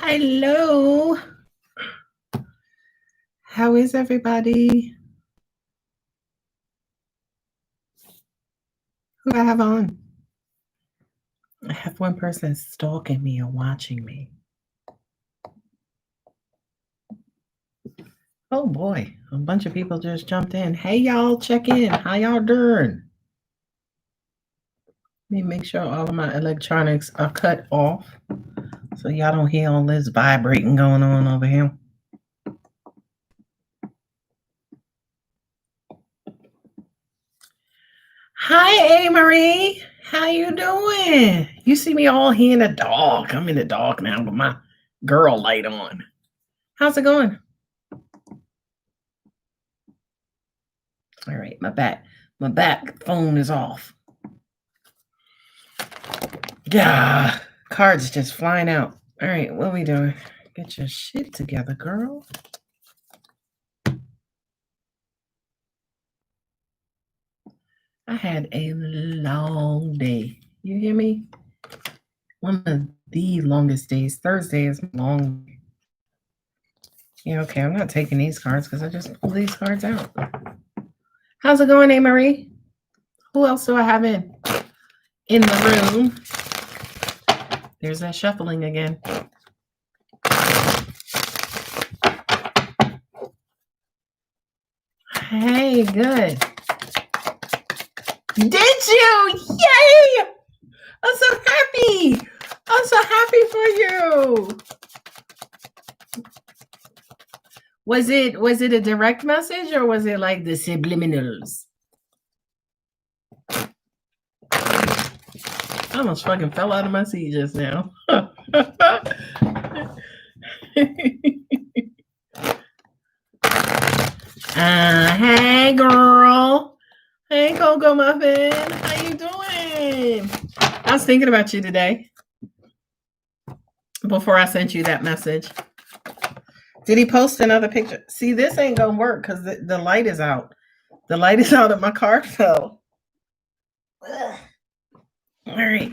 Hello. How is everybody? Who I have on? I have one person stalking me or watching me. Oh boy, a bunch of people just jumped in. Hey y'all, check in. How y'all doing? Let me make sure all of my electronics are cut off so y'all don't hear all this vibrating going on over here. Hi, Marie. How you doing? You see me all here in the dark. I'm in the dark now with my girl light on. How's it going? All right, my back phone is off. Yeah, cards just flying out. All right, what are we doing? Get your shit together, girl. I had a long day. You hear me? One of the longest days. Thursday is long. Yeah, okay, I'm not taking these cards because I just pulled these cards out. How's it going, Marie? Who else do I have in the room? There's that shuffling again. Hey, good. Did you? Yay! I'm so happy. I'm so happy for you. Was it a direct message or was it like the subliminals? I almost fucking fell out of my seat just now. Hey girl. Hey Coco Muffin. How you doing? I was thinking about you today before I sent you that message. Did he post another picture? See, this ain't gonna work because the light is out. The light is out of my car fell. Ugh. All right.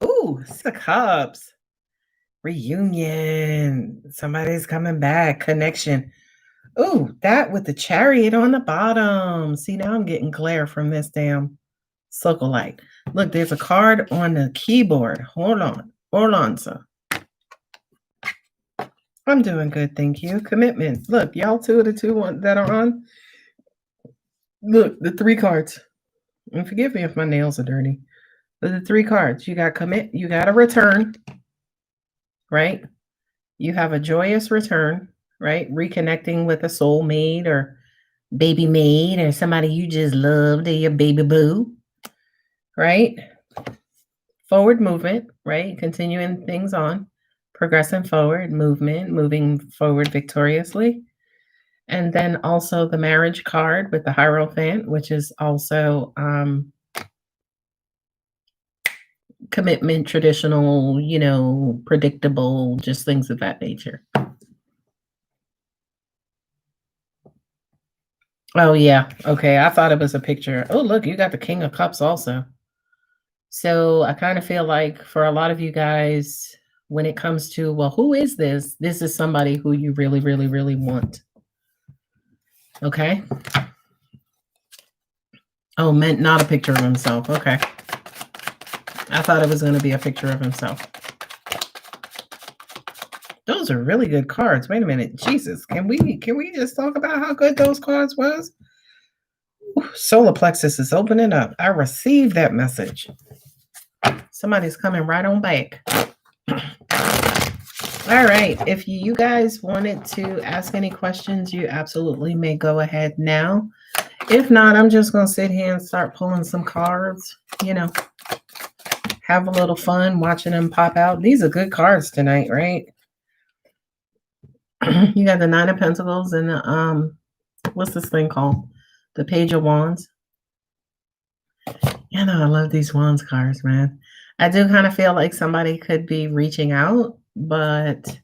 Ooh, 6 of Cups. Reunion. Somebody's coming back. Connection. Ooh, that with the Chariot on the bottom. See, now I'm getting glare from this damn circle light. Look, there's a card on the keyboard. Hold on, sir. I'm doing good, thank you. Commitment. Look, y'all two of the two that are on. Look, the 3 cards. And forgive me if my nails are dirty. But the 3 cards. You got commit, you got a return, right? You have a joyous return, right? Reconnecting with a soulmate or baby mate or somebody you just loved or your baby boo, right? Forward movement, right? Continuing things on, progressing forward, moving forward victoriously. And then also the marriage card with the Hierophant, which is also commitment, traditional, predictable, just things of that nature. Oh, yeah. Okay. I thought it was a picture. Oh, look, you got the King of Cups also. So I kind of feel like for a lot of you guys, when it comes to, well, who is this? This is somebody who you really, really, really want. Okay. Oh, meant not a picture of himself. Okay. I thought it was going to be a picture of himself. Those are really good cards. Wait a minute. Jesus. Can we just talk about how good those cards was? Ooh, solar plexus is opening up. I received that message. Somebody's coming right on back. All right. If you guys wanted to ask any questions, you absolutely may go ahead now. If not, I'm just going to sit here and start pulling some cards, have a little fun watching them pop out. These are good cards tonight, right? You got the 9 of Pentacles and the, what's this thing called? The Page of Wands. I love these Wands cards, man. I do kind of feel like somebody could be reaching out, but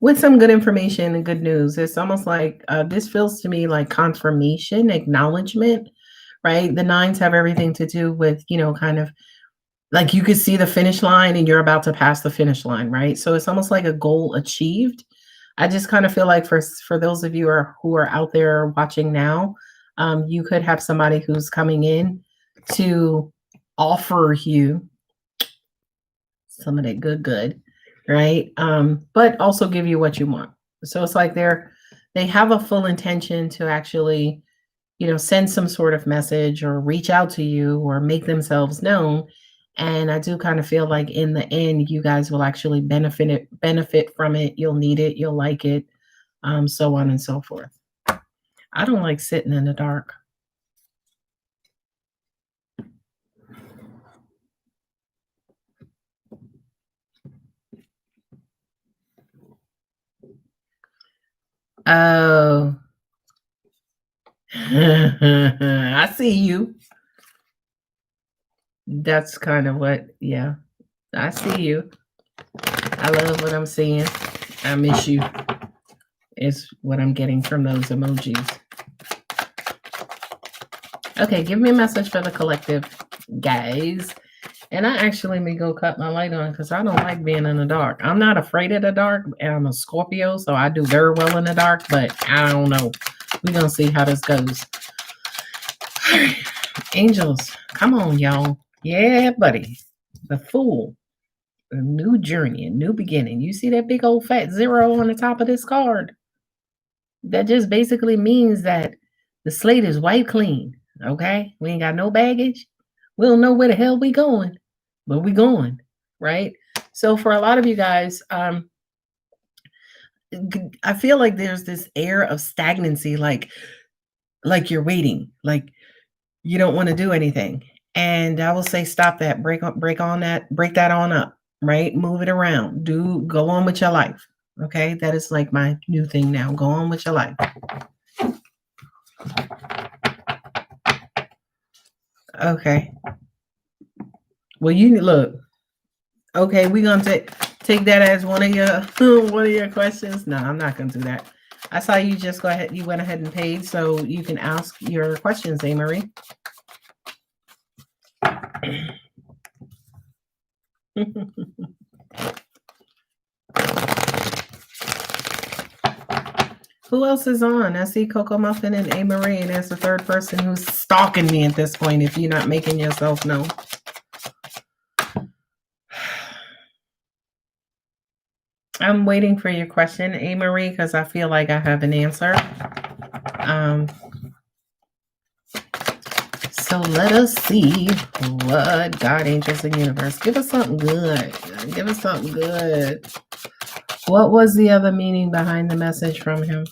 with some good information and good news. It's almost like this feels to me like confirmation, acknowledgement, right? The 9s have everything to do with, kind of Like you could see the finish line and you're about to pass the finish line, right? So it's almost like a goal achieved. I just kind of feel like for those of you who are out there watching now, you could have somebody who's coming in to offer you some of that good, right? But also give you what you want. So it's like they have a full intention to actually, send some sort of message or reach out to you or make themselves known. And I do kind of feel like in the end, you guys will actually benefit from it. You'll need it. You'll like it, so on and so forth. I don't like sitting in the dark. Oh, I see you. That's kind of what, yeah, I see you. I love what I'm seeing. I miss you, is what I'm getting from those emojis. Okay, give me a message for the collective, guys. And I actually may go cut my light on because I don't like being in the dark. I'm not afraid of the dark, and I'm a Scorpio, so I do very well in the dark, but I don't know. We're going to see how this goes. All right. Angels, come on, y'all. Yeah, buddy. The Fool. A new journey, a new beginning. You see that big old fat 0 on the top of this card? That just basically means that the slate is wiped clean. Okay? We ain't got no baggage. We don't know where the hell we going, but we going, right? So for a lot of you guys, I feel like there's this air of stagnancy, like you're waiting, like you don't want to do anything. And I will say, stop that, break that on up, right? Move it around, go on with your life. Okay, that is like my new thing now. Go on with your life. Okay. Well, you look. Okay, we're gonna take that as one of your questions. No, I'm not gonna do that. I saw you just go ahead. You went ahead and paid, so you can ask your questions, Marie. Who else is on? I see Coco Muffin and A. Marie, and there's the third person who's stalking me at this point if you're not making yourself known. I'm waiting for your question, A. Marie, because I feel like I have an answer. So let us see what God, angels, and universe. Give us something good. Give us something good. What was the other meaning behind the message from him?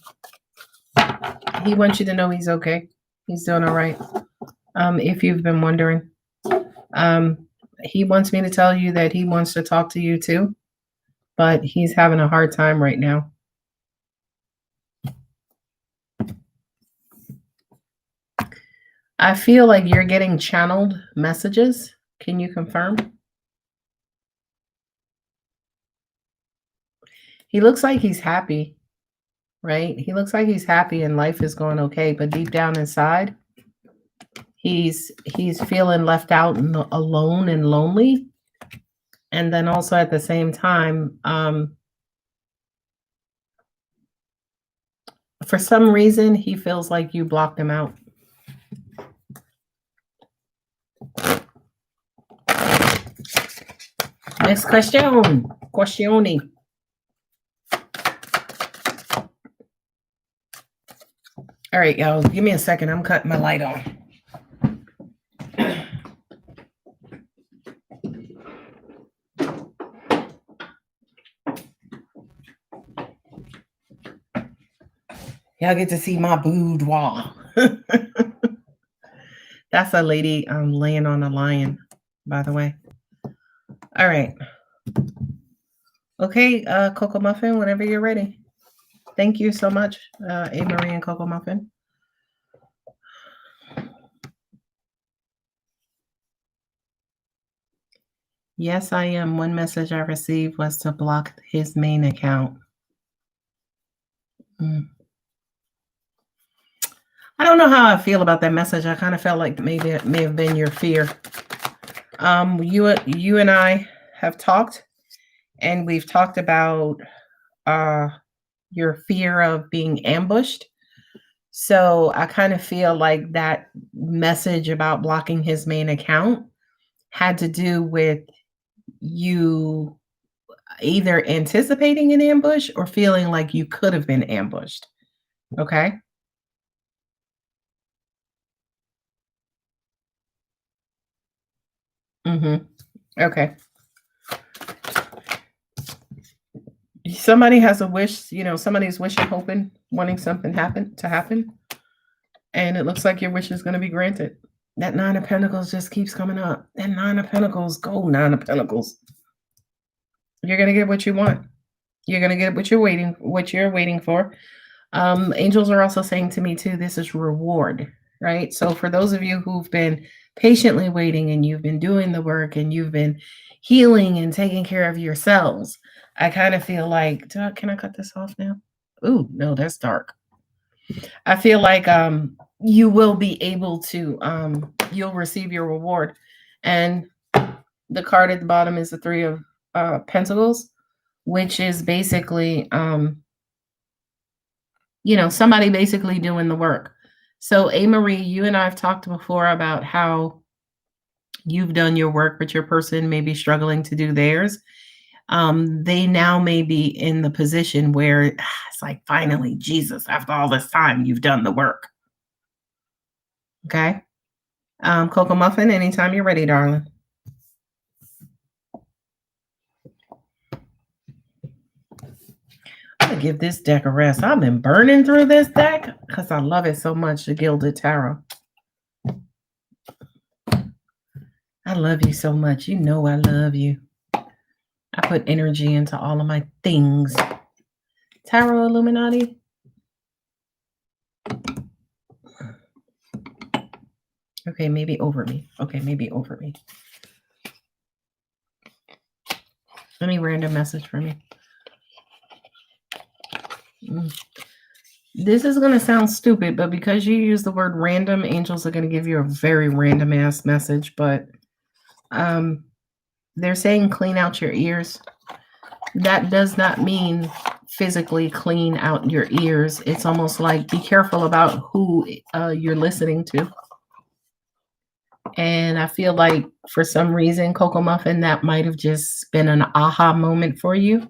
He wants you to know he's okay. He's doing all right. If you've been wondering, he wants me to tell you that he wants to talk to you too, but he's having a hard time right now. I feel like you're getting channeled messages. Can you confirm? He looks like he's happy, right? He looks like he's happy and life is going okay, but deep down inside, he's feeling left out and alone and lonely. And then also at the same time, for some reason, he feels like you blocked him out. Next question. Questione. All right, y'all. Give me a second. I'm cutting my light on. Y'all get to see my boudoir. That's a lady laying on a lion, by the way. All right. Okay, Coco Muffin, whenever you're ready. Thank you so much, A. Marie and Coco Muffin. Yes, I am. One message I received was to block his main account. I don't know how I feel about that message. I kind of felt like maybe it may have been your fear. You and I have talked, and we've talked about uh, your fear of being ambushed. So I kind of feel like that message about blocking his main account had to do with you either anticipating an ambush or feeling like you could have been ambushed. Okay. Mm-hmm. Okay. Somebody has a wish, somebody's wishing, hoping, wanting something to happen, and it looks like your wish is going to be granted. That Nine of Pentacles just keeps coming up. That Nine of Pentacles, go Nine of Pentacles. You're going to get what you want. You're going to get what you're waiting for. Angels are also saying to me too, this is reward, right? So for those of you who've been patiently waiting and you've been doing the work and you've been healing and taking care of yourselves, I kind of feel like, can I cut this off now? Ooh, no, that's dark. I feel like you will be able to you'll receive your reward. And the card at the bottom is the Three of Pentacles, which is basically somebody basically doing the work. So, A. Marie, you and I have talked before about how you've done your work, but your person may be struggling to do theirs. They now may be in the position where it's like, finally, Jesus, after all this time, you've done the work. Okay. Coco Muffin, anytime you're ready, darling. I'm going to give this deck a rest. I've been burning through this deck because I love it so much, the Gilded Tarot. I love you so much. You know I love you. I put energy into all of my things. Tarot Illuminati. Okay, maybe over me. Any random message for me. This is going to sound stupid, but because you use the word random, angels are going to give you a very random ass message. But they're saying clean out your ears. That does not mean physically clean out your ears. It's almost like be careful about who you're listening to. And I feel like for some reason, Coco Muffin, that might have just been an aha moment for you.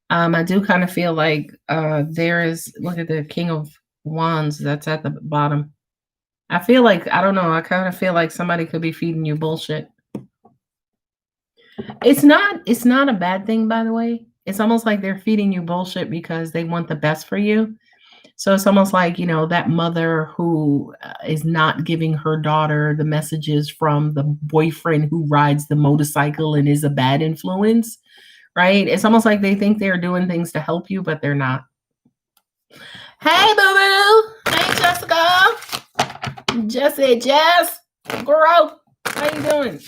I do kind of feel like there is, look at the King of Wands that's at the bottom. I feel like, I don't know, I kind of feel like somebody could be feeding you bullshit. It's not a bad thing, by the way. It's almost like they're feeding you bullshit because they want the best for you. So it's almost like, that mother who is not giving her daughter the messages from the boyfriend who rides the motorcycle and is a bad influence, right? It's almost like they think they're doing things to help you, but they're not. Hey, boo-boo. Hey, Jessica. Jess. Girl, how you doing?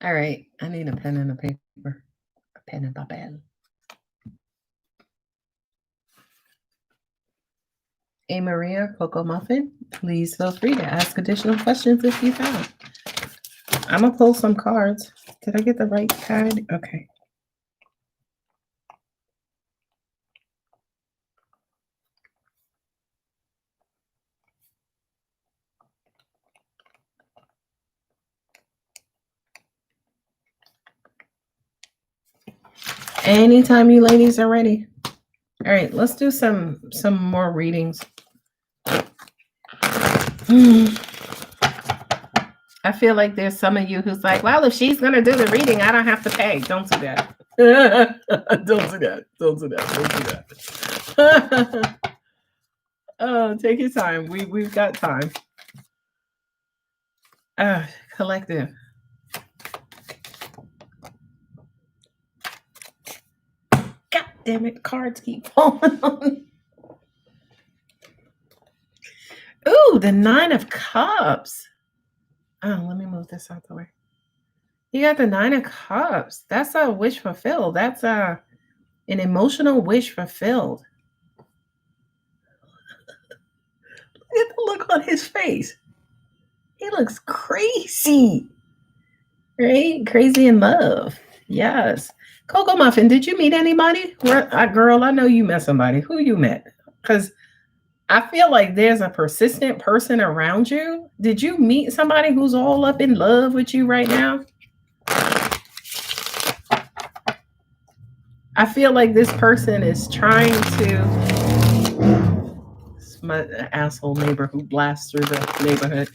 All right, I need a pen and a paper. A pen and papel. A. Maria, Coco Muffin, please feel free to ask additional questions if you have. I'm going to pull some cards. Did I get the right card? Okay. Anytime you ladies are ready. All right, let's do some more readings. I feel like there's some of you who's like, well, if she's going to do the reading, I don't have to pay. Don't do that. Don't do that. Oh, take your time. We've got time. Collective. God damn it, cards keep falling on me. Ooh, the Nine of Cups. Oh, let me move this out the way. You got the Nine of Cups. That's a wish fulfilled. That's an emotional wish fulfilled. Look at the look on his face. He looks crazy. Right? Crazy in love. Yes. Coco Muffin, did you meet anybody? Girl, I know you met somebody. Who you met? Because I feel like there's a persistent person around you. Did you meet somebody who's all up in love with you right now? I feel like this person is trying to. It's my asshole neighbor who blasts through the neighborhood.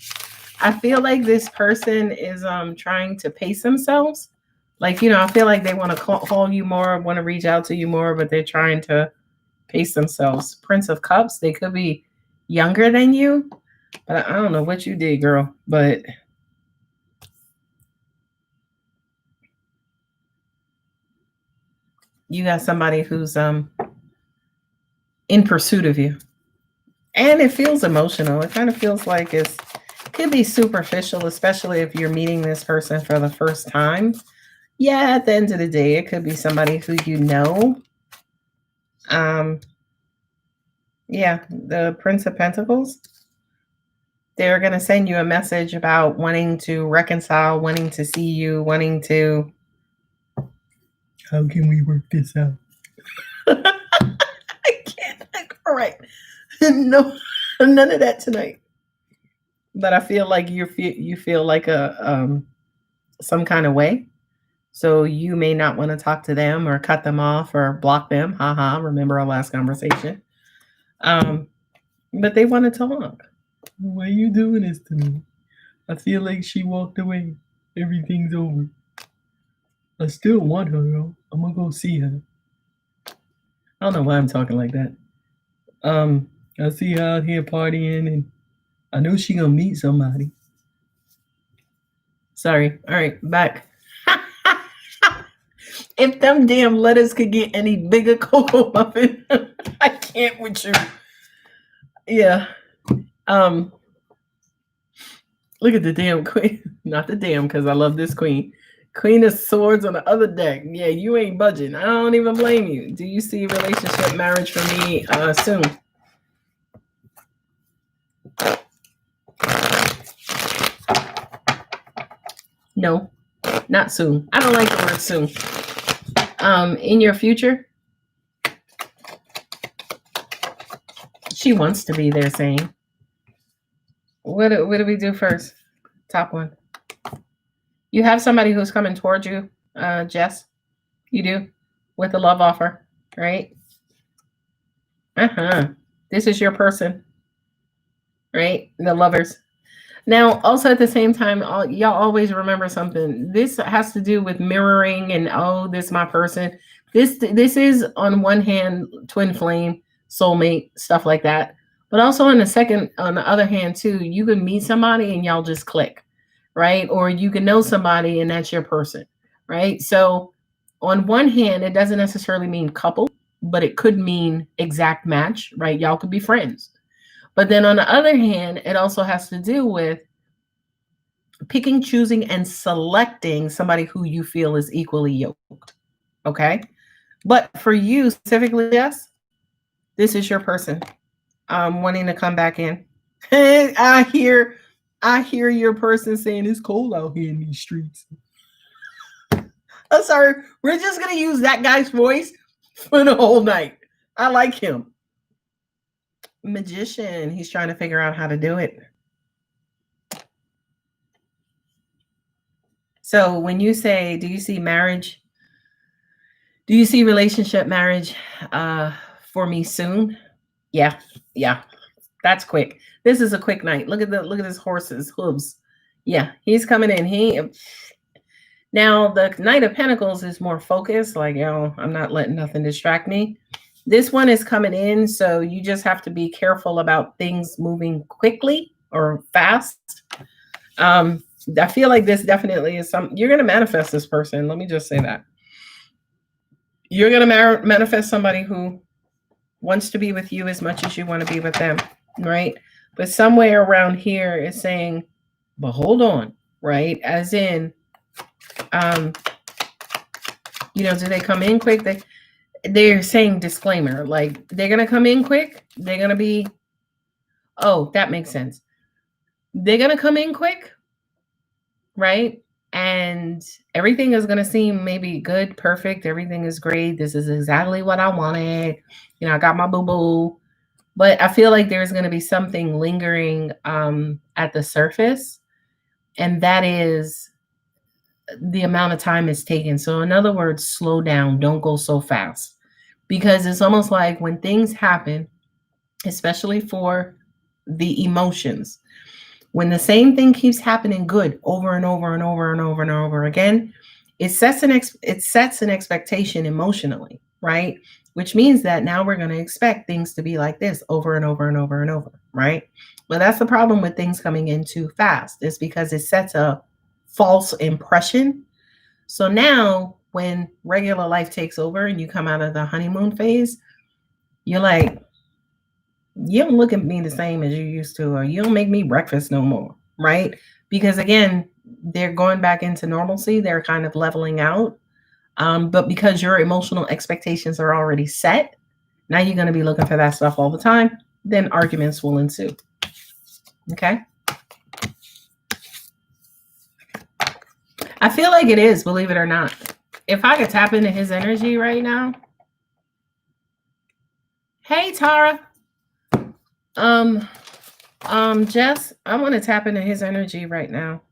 I feel like this person is trying to pace themselves. Like, I feel like they want to call you more, want to reach out to you more, but they're trying to pace themselves. Prince of Cups, they could be younger than you, but I don't know what you did, girl. But you got somebody who's in pursuit of you. And it feels emotional. It kind of feels like it could be superficial, especially if you're meeting this person for the first time. Yeah, at the end of the day, it could be somebody who you know. Yeah, the Prince of Pentacles. They're going to send you a message about wanting to reconcile, wanting to see you, wanting to. How can we work this out? I can't. All right. No, none of that tonight. But I feel like you feel like a some kind of way. So you may not want to talk to them or cut them off or block them. Haha, remember our last conversation. But they want to talk. Why are you doing this to me? I feel like she walked away. Everything's over. I still want her, though. I'm gonna go see her. I don't know why I'm talking like that. I see her out here partying, and I know she gonna meet somebody. Sorry. All right, back. If them damn letters could get any bigger, Coco Muffin, I can't with you. Yeah. Look at the damn queen. Not the damn, because I love this queen. Queen of Swords on the other deck. Yeah, you ain't budging. I don't even blame you. Do you see relationship, marriage for me soon? No, not soon. I don't like the word soon. In your future, she wants to be there saying. What do we do first? Top one. You have somebody who's coming towards you, Jess. You do, with a love offer, right? This is your person, right? The lovers. Now, also at the same time, y'all always remember something. This has to do with mirroring and, oh, this is my person. This is on one hand, twin flame, soulmate, stuff like that. But also on the other hand too, you can meet somebody and y'all just click, right? Or you can know somebody and that's your person, right? So on one hand, it doesn't necessarily mean couple, but it could mean exact match, right? Y'all could be friends. But then on the other hand, it also has to do with picking, choosing, and selecting somebody who you feel is equally yoked. Okay? But for you specifically, yes, this is your person wanting to come back in. I hear your person saying it's cold out here in these streets. I'm sorry. We're just going to use that guy's voice for the whole night. I like him. Magician. He's trying to figure out how to do it. So when you say, do you see marriage? Do you see relationship, marriage for me soon? Yeah. That's quick. This is a quick night. Look at his horse's hooves. Yeah, he's coming in. Now the Knight of Pentacles is more focused. Like, I'm not letting nothing distract me. This one is coming in, so you just have to be careful about things moving quickly or fast. I feel like this definitely is you're going to manifest this person. Let me just say that. You're going to manifest somebody who wants to be with you as much as you want to be with them, right? But somewhere around here is saying, but hold on, right? As in, Do they come in quick? They're saying disclaimer, like they're gonna come in quick. They're gonna be, oh, that makes sense. They're gonna come in quick, right? And everything is gonna seem maybe good, perfect. Everything is great. This is exactly what I wanted. I got my boo boo. But I feel like there's gonna be something lingering at the surface, and that is the amount of time it's taken. So in other words, slow down, don't go so fast. Because it's almost like when things happen, especially for the emotions, when the same thing keeps happening good over and over and over and over and over again, it sets an expectation emotionally, right? Which means that now we're going to expect things to be like this over and over and over and over, right? But that's the problem with things coming in too fast, is because it sets a false impression. So now when regular life takes over and you come out of the honeymoon phase, you're like, you don't look at me the same as you used to, or you don't make me breakfast no more, right? Because again, they're going back into normalcy. They're kind of leveling out. But because your emotional expectations are already set, now you're going to be looking for that stuff all the time. Then arguments will ensue. Okay? I feel like it is, believe it or not. If I could tap into his energy right now. Hey, Tara. Jess, I want to tap into his energy right now.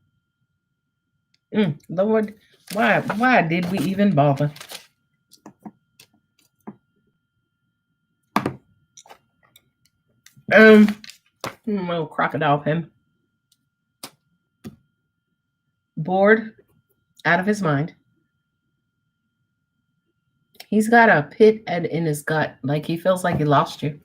Lord, why did we even bother? Little crocodile pin. Bored out of his mind. He's got a pit in his gut, like he feels like he lost you.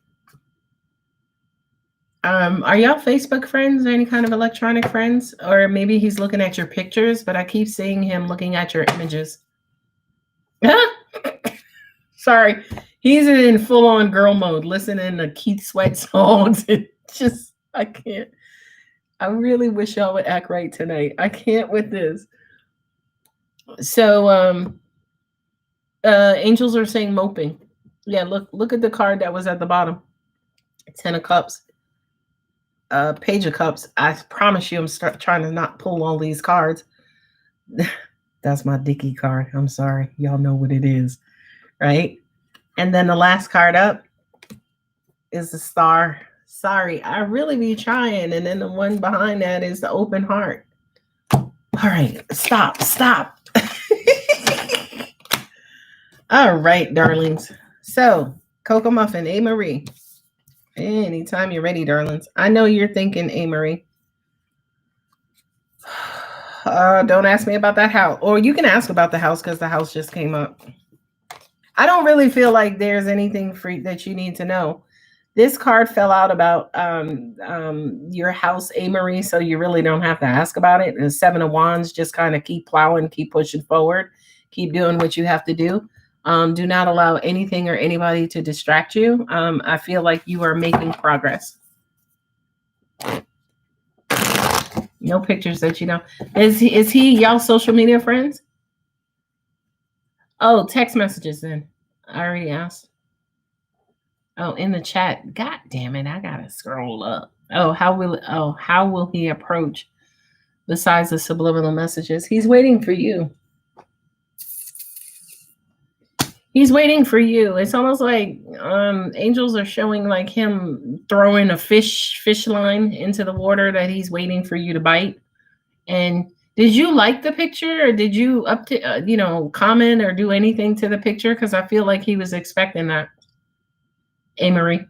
Are y'all Facebook friends or any kind of electronic friends? Or maybe he's looking at your pictures, but I keep seeing him looking at your images. Sorry. He's in full-on girl mode, listening to Keith Sweat songs. It just, I can't. I really wish y'all would act right tonight. I can't with this. So, angels are saying moping. Yeah, look at the card that was at the bottom. 10 of Cups. Page of Cups. I promise you I'm trying to not pull all these cards. That's my Dickie card. I'm sorry. Y'all know what it is, right? And then the last card up is the Star. Sorry, I really be trying. And then the one behind that is the Open Heart. All right, stop. All right, darlings. So, Coco Muffin, A. Marie. Anytime you're ready, darlings. I know you're thinking, A. Marie. Don't ask me about that house. Or you can ask about the house because the house just came up. I don't really feel like there's anything that you need to know. This card fell out about your house, A. Marie, so you really don't have to ask about it. And 7 of Wands, just kind of keep plowing, keep pushing forward, keep doing what you have to do. Do not allow anything or anybody to distract you. I feel like you are making progress. No pictures that you know. Is he y'all social media friends? Oh, text messages then. I already asked. Oh, in the chat. God damn it, I gotta scroll up. Oh, how will he approach besides the subliminal messages? He's waiting for you. He's waiting for you. It's almost like angels are showing like him throwing a fish line into the water that he's waiting for you to bite. And did you like the picture, or did you comment or do anything to the picture? Because I feel like he was expecting that. A. Marie.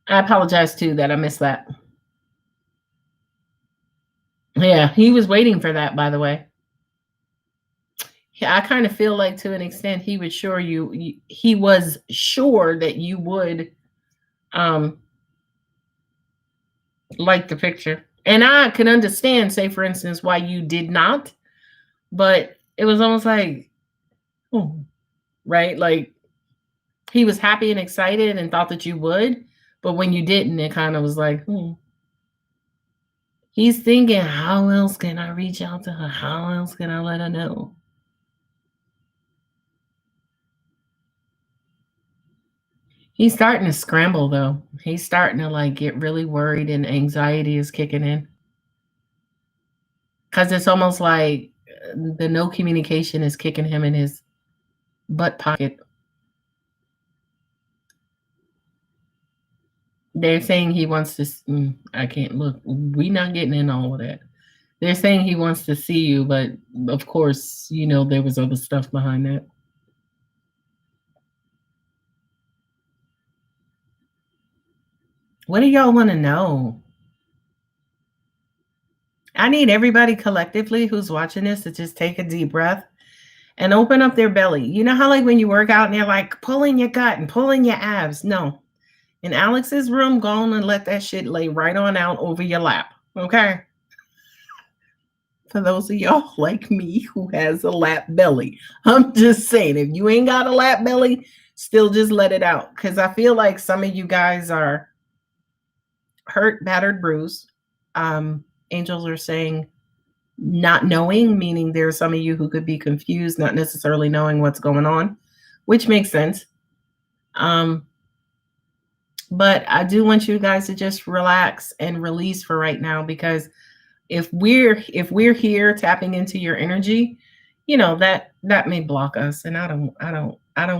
I apologize too that I missed that. Yeah, he was waiting for that, by the way. I kind of feel like to an extent he was sure he was sure that you would like the picture. And I can understand, say for instance, why you did not, but it was almost like, right? Like he was happy and excited and thought that you would, but when you didn't, it kind of was like, He's thinking, how else can I reach out to her? How else can I let her know? He's starting to scramble though. He's starting to like get really worried and anxiety is kicking in. Cause it's almost like the no communication is kicking him in his butt pocket. They're saying he wants to. I can't look. We not getting in all of that. They're saying he wants to see you, but of course, you know there was other stuff behind that. What do y'all want to know? I need everybody collectively who's watching this to just take a deep breath and open up their belly. You know how like when you work out and you're like pulling your gut and pulling your abs? No. In Alex's room, go on and let that shit lay right on out over your lap. Okay. For those of y'all like me who has a lap belly, I'm just saying, if you ain't got a lap belly, still just let it out. Because I feel like some of you guys are hurt, battered, bruised. Angels are saying not knowing, meaning there are some of you who could be confused, not necessarily knowing what's going on, which makes sense. But I do want you guys to just relax and release for right now, because if we're here tapping into your energy, you know that may block us, and I don't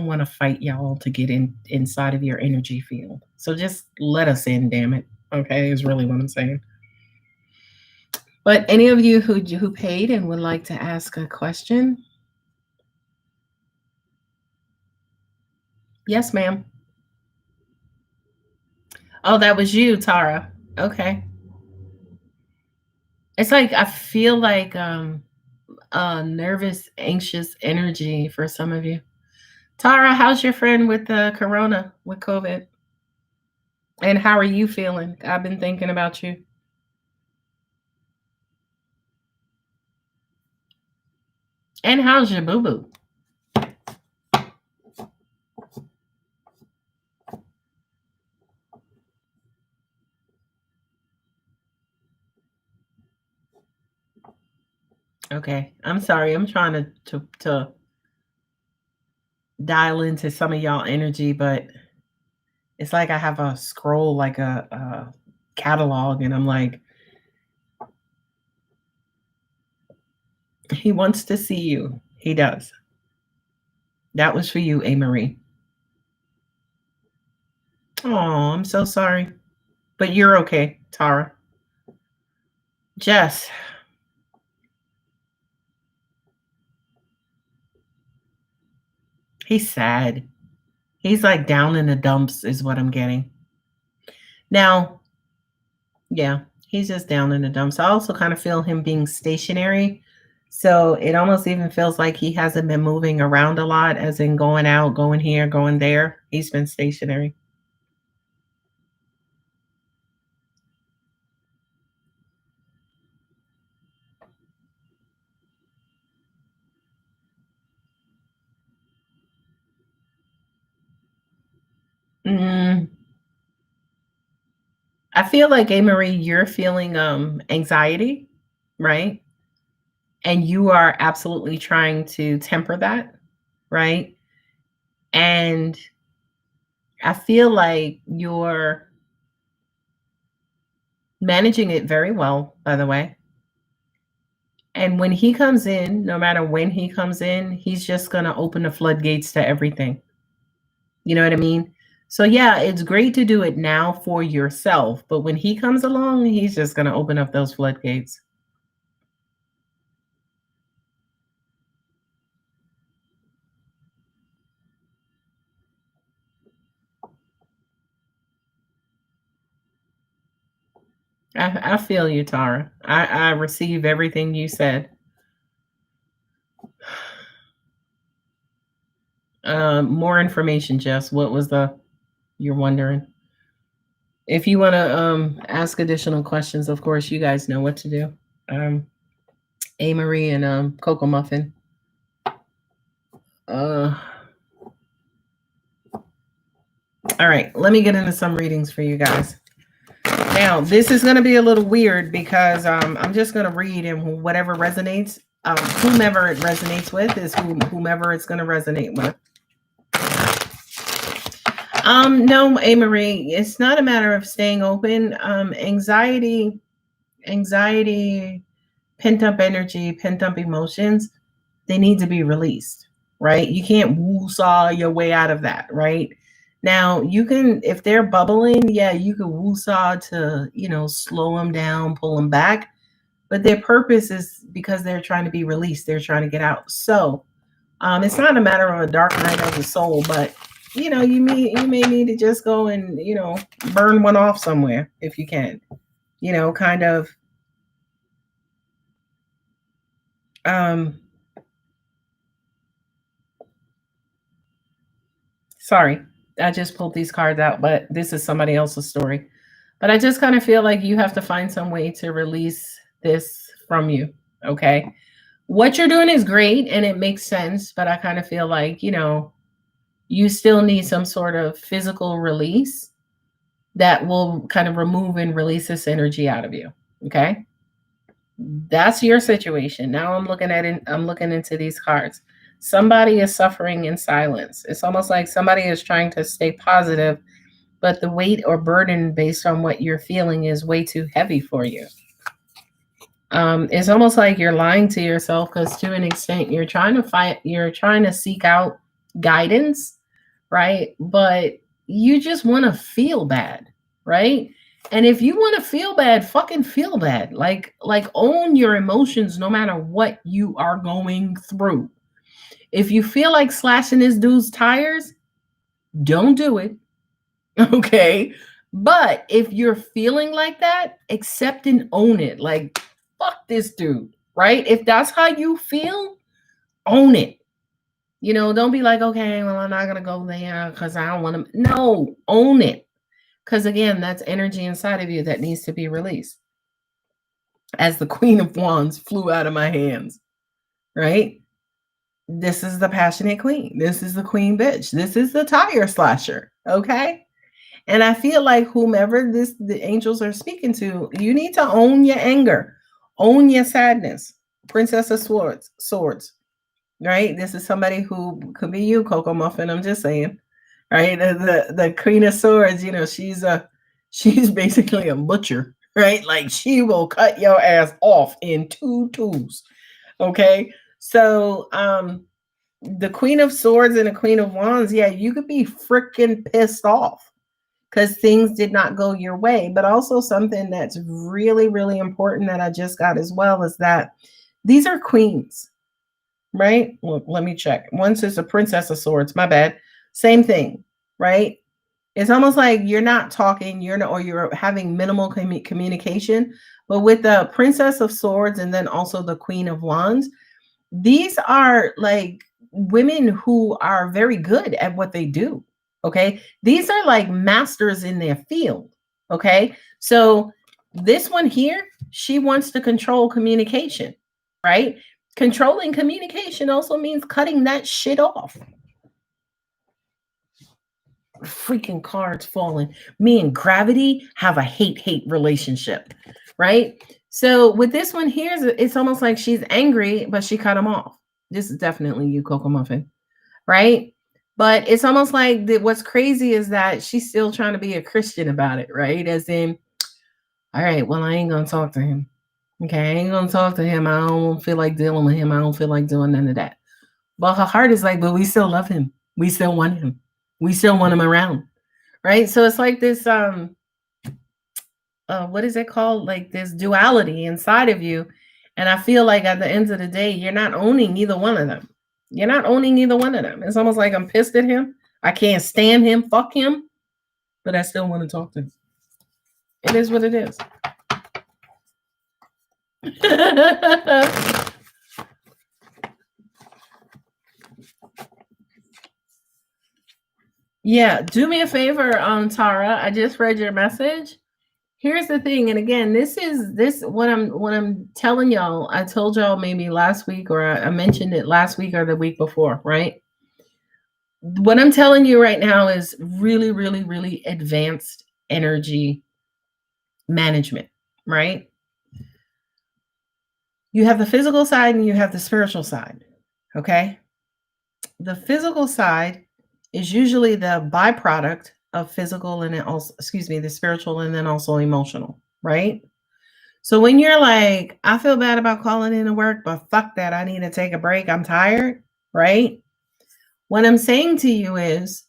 want to fight y'all to get inside of your energy field. So just let us in, damn it. Okay, is really what I'm saying. But any of you who paid and would like to ask a question? Yes, ma'am. Oh, that was you, Tara. Okay. It's like I feel like nervous, anxious energy for some of you. Tara, how's your friend with the corona, with COVID? And how are you feeling? I've been thinking about you. And how's your boo boo? Okay, I'm sorry. I'm trying to dial into some of y'all energy, but it's like I have a scroll, like a catalog, and I'm like, he wants to see you. He does. That was for you, A. Marie. Oh, I'm so sorry. But you're okay, Tara. Jess. He's sad. He's like down in the dumps, is what I'm getting. Now, yeah, he's just down in the dumps. I also kind of feel him being stationary. So it almost even feels like he hasn't been moving around a lot, as in going out, going here, going there. He's been stationary. Mm, I feel like, A. Marie, you're feeling anxiety, right? And you are absolutely trying to temper that, right? And I feel like you're managing it very well, by the way. And when he comes in, no matter when he comes in, he's just going to open the floodgates to everything. You know what I mean? So, yeah, it's great to do it now for yourself. But when he comes along, he's just going to open up those floodgates. I feel you, Tara. I receive everything you said. More information, Jess. What was you're wondering? If you want to ask additional questions, of course, you guys know what to do. A. Marie and Coco Muffin. All right, let me get into some readings for you guys. Now, this is going to be a little weird because I'm just going to read, and whatever resonates, whomever it resonates with is whomever it's going to resonate with. No, A. Marie, it's not a matter of staying open. Anxiety, pent up energy, pent up emotions, they need to be released, right? You can't woo-saw your way out of that, right? Now, you can, if they're bubbling, yeah, you can woo-saw to, slow them down, pull them back. But their purpose is because they're trying to be released. They're trying to get out. So it's not a matter of a dark night of the soul, but you may need to just go and burn one off somewhere if you can. Kind of sorry, I just pulled these cards out, but this is somebody else's story. But I just kind of feel like you have to find some way to release this from you. Okay. What you're doing is great and it makes sense, but I kind of feel like, you still need some sort of physical release that will kind of remove and release this energy out of you. Okay. That's your situation. Now I'm looking at it, I'm looking into these cards. Somebody is suffering in silence. It's almost like somebody is trying to stay positive, but the weight or burden based on what you're feeling is way too heavy for you. It's almost like you're lying to yourself because to an extent you're trying to seek out guidance, right? But you just want to feel bad, right? And if you want to feel bad, fucking feel bad. Like own your emotions no matter what you are going through. If you feel like slashing this dude's tires, don't do it. Okay? But if you're feeling like that, accept and own it. Like, fuck this dude, right? If that's how you feel, own it. Don't be like, okay, well, I'm not going to go there because I don't want to. No, own it. Because again, that's energy inside of you that needs to be released. As the Queen of Wands flew out of my hands, right? This is the passionate queen. This is the queen bitch. This is the tire slasher, okay? And I feel like whomever the angels are speaking to, you need to own your anger, own your sadness. Princess of Swords, right? This is somebody who could be you, Coco Muffin. I'm just saying, right? The Queen of Swords, she's basically a butcher, right? Like she will cut your ass off in two twos. Okay. So the Queen of Swords and the Queen of Wands, yeah, you could be freaking pissed off because things did not go your way. But also something that's really, really important that I just got as well is that these are queens, right? Look, let me check. Once is a Princess of Swords, my bad. Same thing, right? It's almost like you're not talking, you're having minimal communication. But with the Princess of Swords and then also the Queen of Wands, these are like women who are very good at what they do. Okay. These are like masters in their field. Okay. So this one here, she wants to control communication, right? Controlling communication also means cutting that shit off. Freaking cards falling. Me and gravity have a hate relationship, right? So with this one here, it's almost like she's angry, but she cut him off. This is definitely you, Coco Muffin, right? But it's almost like what's crazy is that she's still trying to be a Christian about it, right? As in, all right, well, I ain't gonna talk to him. Okay, I ain't gonna talk to him. I don't feel like dealing with him. I don't feel like doing none of that. But her heart is like, but we still love him. We still want him. We still want him around, right? So it's like this what is it called? Like this duality inside of you. And I feel like at the end of the day, you're not owning either one of them. You're not owning either one of them. It's almost like I'm pissed at him. I can't stand him. Fuck him. But I still want to talk to him. It is what it is. Yeah, do me a favor, Tara. I just read your message. Here's the thing, and again, this what I'm telling y'all. I told y'all maybe last week, or I mentioned it last week or the week before, right? What I'm telling you right now is really, really, really advanced energy management, right? You have the physical side and you have the spiritual side. Okay. The physical side is usually the byproduct of physical and then also, excuse me, the spiritual and then also emotional, right? So when you're like, I feel bad about calling into work, but fuck that, I need to take a break, I'm tired, right? What I'm saying to you is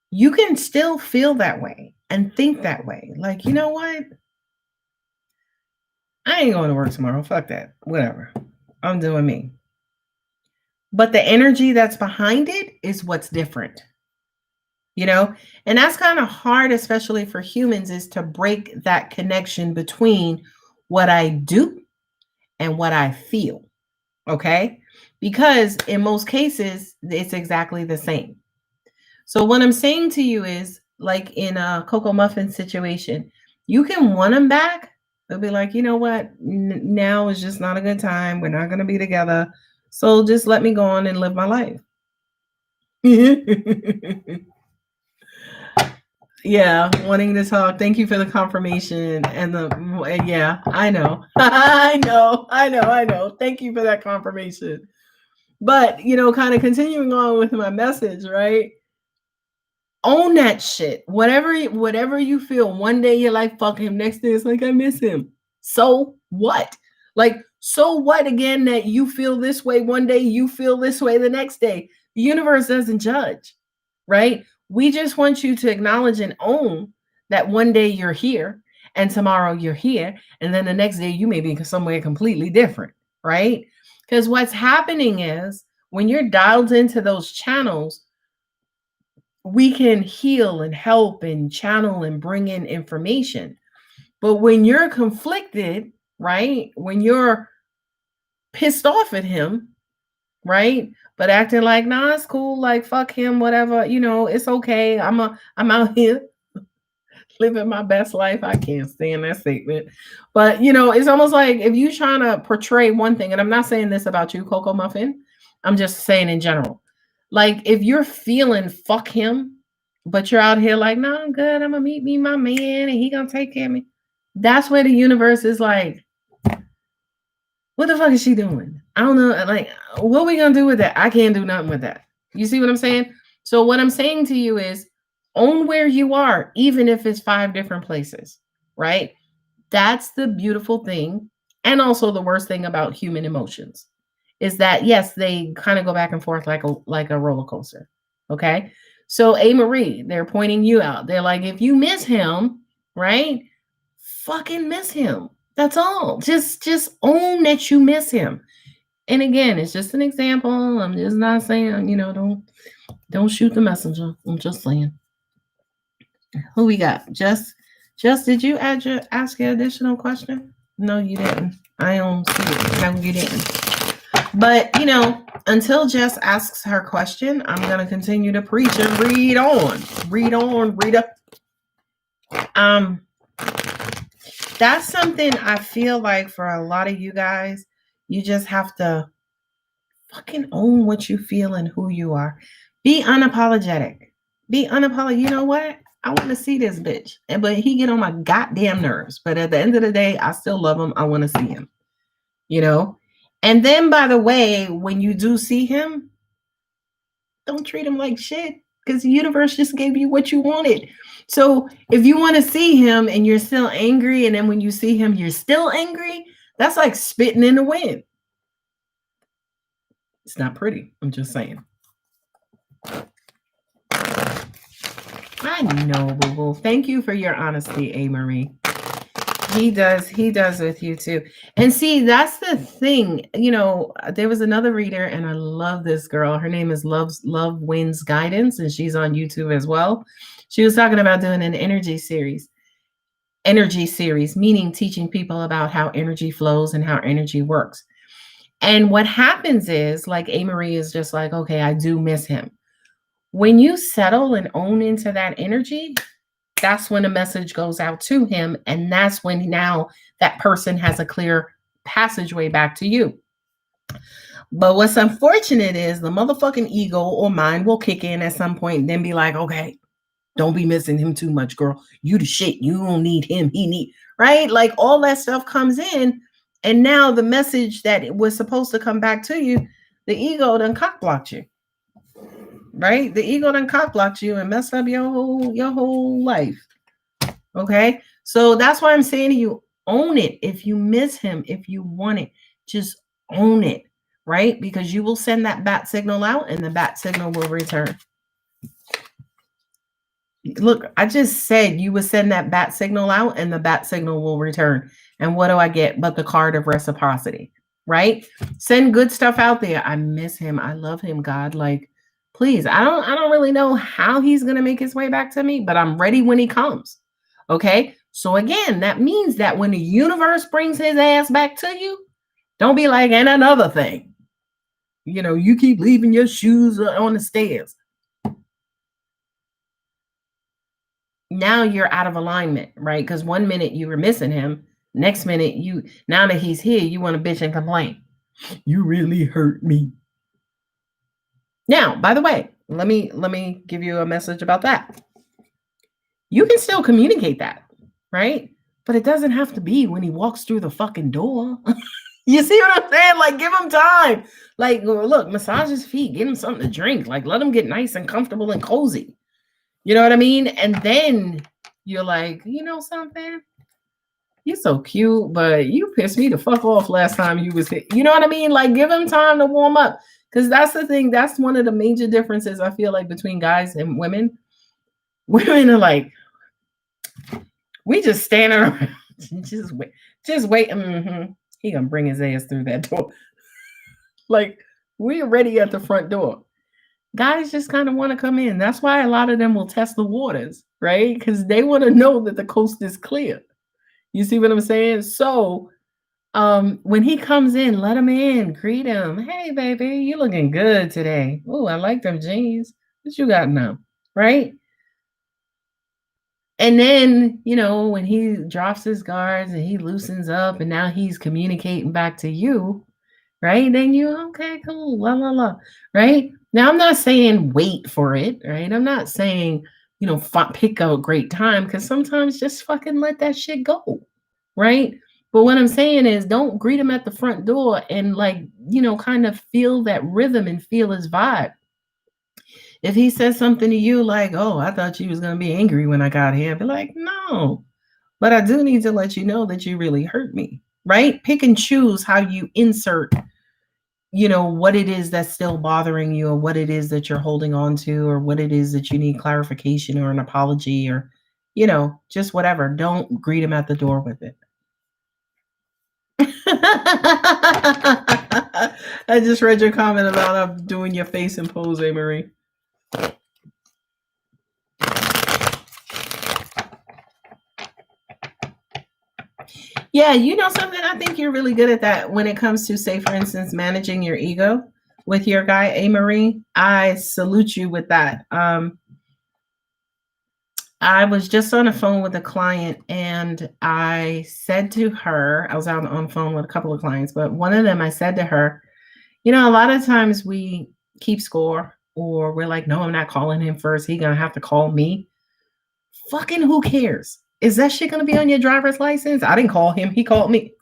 you can still feel that way and think that way. Like, you know what? I ain't going to work tomorrow. Fuck that. Whatever. I'm doing me. But the energy that's behind it is what's different. You know, and that's kind of hard, especially for humans, is to break that connection between what I do and what I feel. Okay. Because in most cases, it's exactly the same. So, what I'm saying to you is like in a Cocoa Muffin situation, you can want them back. They'll be like, you know what? Now is just not a good time. We're not going to be together. So, just let me go on and live my life. Yeah, wanting to talk. Thank you for the confirmation and yeah, I know. I know. Thank you for that confirmation. But, you know, kind of continuing on with my message, right? Own that shit. Whatever you feel. One day you're like, fuck him. Next day it's like, I miss him. So what? Like, so what again that you feel this way one day, you feel this way the next day? The universe doesn't judge, right? We just want you to acknowledge and own that one day you're here and tomorrow you're here. And then the next day you may be somewhere completely different, right? Because what's happening is when you're dialed into those channels, we can heal and help and channel and bring in information. But when you're conflicted, right? When you're pissed off at him, right? But acting like, nah, it's cool, like fuck him, whatever, you know, it's okay. I'm out here living my best life. I can't stand that statement. But you know, it's almost like if you trying to portray one thing, and I'm not saying this about you, Coco Muffin, I'm just saying in general. Like if you're feeling fuck him, but you're out here like, nah, I'm good. I'm gonna meet me my man and he gonna take care of me. That's where the universe is like, what the fuck is she doing? I don't know. Like, what are we gonna do with that? I can't do nothing with that. You see what I'm saying? So what I'm saying to you is own where you are, even if it's 5 different places, right? That's the beautiful thing. And also the worst thing about human emotions is that yes, they kind of go back and forth like a roller coaster. Okay. So A Marie, they're pointing you out. They're like, if you miss him, right? Fucking miss him. That's all. Just own that you miss him. And again, it's just an example. I'm just not saying, you know, don't shoot the messenger. I'm just saying. Who we got? Just did you ask your additional question? No, you didn't. I don't see it. No, you didn't. But you know, until Jess asks her question, I'm gonna continue to preach and read on. Read on, read up. That's something I feel like for a lot of you guys, you just have to fucking own what you feel and who you are. Be unapologetic. Be unapologetic. You know what? I want to see this bitch. But he get on my goddamn nerves. But at the end of the day, I still love him. I want to see him. You know? And then, by the way, when you do see him, don't treat him like shit. Because the universe just gave you what you wanted. So if you want to see him and you're still angry, and then when you see him, you're still angry, that's like spitting in the wind. It's not pretty. I'm just saying. I know, boo boo. Thank you for your honesty, A. Marie. He does with you too. And see, that's the thing. You know, there was another reader, and I love this girl. Her name is Love Wins Guidance, and she's on YouTube as well. She was talking about doing an energy series, meaning teaching people about how energy flows and how energy works. And what happens is, like A. Marie is just like, okay, I do miss him. When you settle and own into that energy, that's when a message goes out to him. And that's when now that person has a clear passageway back to you. But what's unfortunate is the motherfucking ego or mind will kick in at some point and then be like, okay, Don't be missing him too much, girl. You the shit. You don't need him. He need, right? Like all that stuff comes in. And now the message that it was supposed to come back to you, the ego done cock blocked you. Right? The ego done cock blocked you and messed up your whole life. Okay. So that's why I'm saying to you, own it. If you miss him, if you want it, just own it. Right? Because you will send that bat signal out and the bat signal will return. Look, I just said you would send that bat signal out and the bat signal will return. And what do I get but the card of reciprocity, right? Send good stuff out there. I miss him. I love him, God. Like, please, I don't really know how he's going to make his way back to me, but I'm ready when he comes. Okay? So again, that means that when the universe brings his ass back to you, don't be like, and another thing. You know, you keep leaving your shoes on the stairs. Now you're out of alignment, right? Because 1 minute you were missing him, next minute now that he's here, you want to bitch and complain. You really hurt me. Now, by the way, let me give you a message about that. You can still communicate that, right? But it doesn't have to be when he walks through the fucking door. You see what I'm saying? Like, give him time. Like, look, massage his feet, get him something to drink. Like, let him get nice and comfortable and cozy. You know what I mean? And then you're like, you know something? You're so cute, but you pissed me the fuck off last time you was here. You know what I mean? Like, give him time to warm up. Because that's the thing. That's one of the major differences I feel like between guys and women. Women are like, we just standing around. Just wait. Just wait. Mm-hmm. He gonna bring his ass through that door. Like, we're ready at the front door. Guys just kind of want to come in. That's why a lot of them will test the waters, right? Because they want to know that the coast is clear. You see what I'm saying? So when he comes in, let him in, greet him. Hey, baby, you looking good today. Oh, I like them jeans. What you got now? Right? And then, you know, when he drops his guards and he loosens up and now he's communicating back to you, right? Then you, okay, cool, la, la, la, right? Now, I'm not saying wait for it, right? I'm not saying, you know, pick a great time, because sometimes just fucking let that shit go, right? But what I'm saying is don't greet him at the front door and, like, you know, kind of feel that rhythm and feel his vibe. If he says something to you like, oh, I thought you was going to be angry when I got here, be like, no, but I do need to let you know that you really hurt me, right? Pick and choose how you insert, you know, what it is that's still bothering you, or what it is that you're holding on to, or what it is that you need clarification or an apology, or, you know, just whatever. Don't greet him at the door with it. I just read your comment about doing your face and pose, Marie. Yeah, you know something? I think you're really good at that when it comes to, say, for instance, managing your ego with your guy, Marie. I salute you with that. I was just on the phone with a client and I said to her, I was out on the phone with a couple of clients, but one of them, I said to her, you know, a lot of times we keep score, or we're like, no, I'm not calling him first. He's going to have to call me. Fucking who cares? Is that shit going to be on your driver's license? I didn't call him. He called me.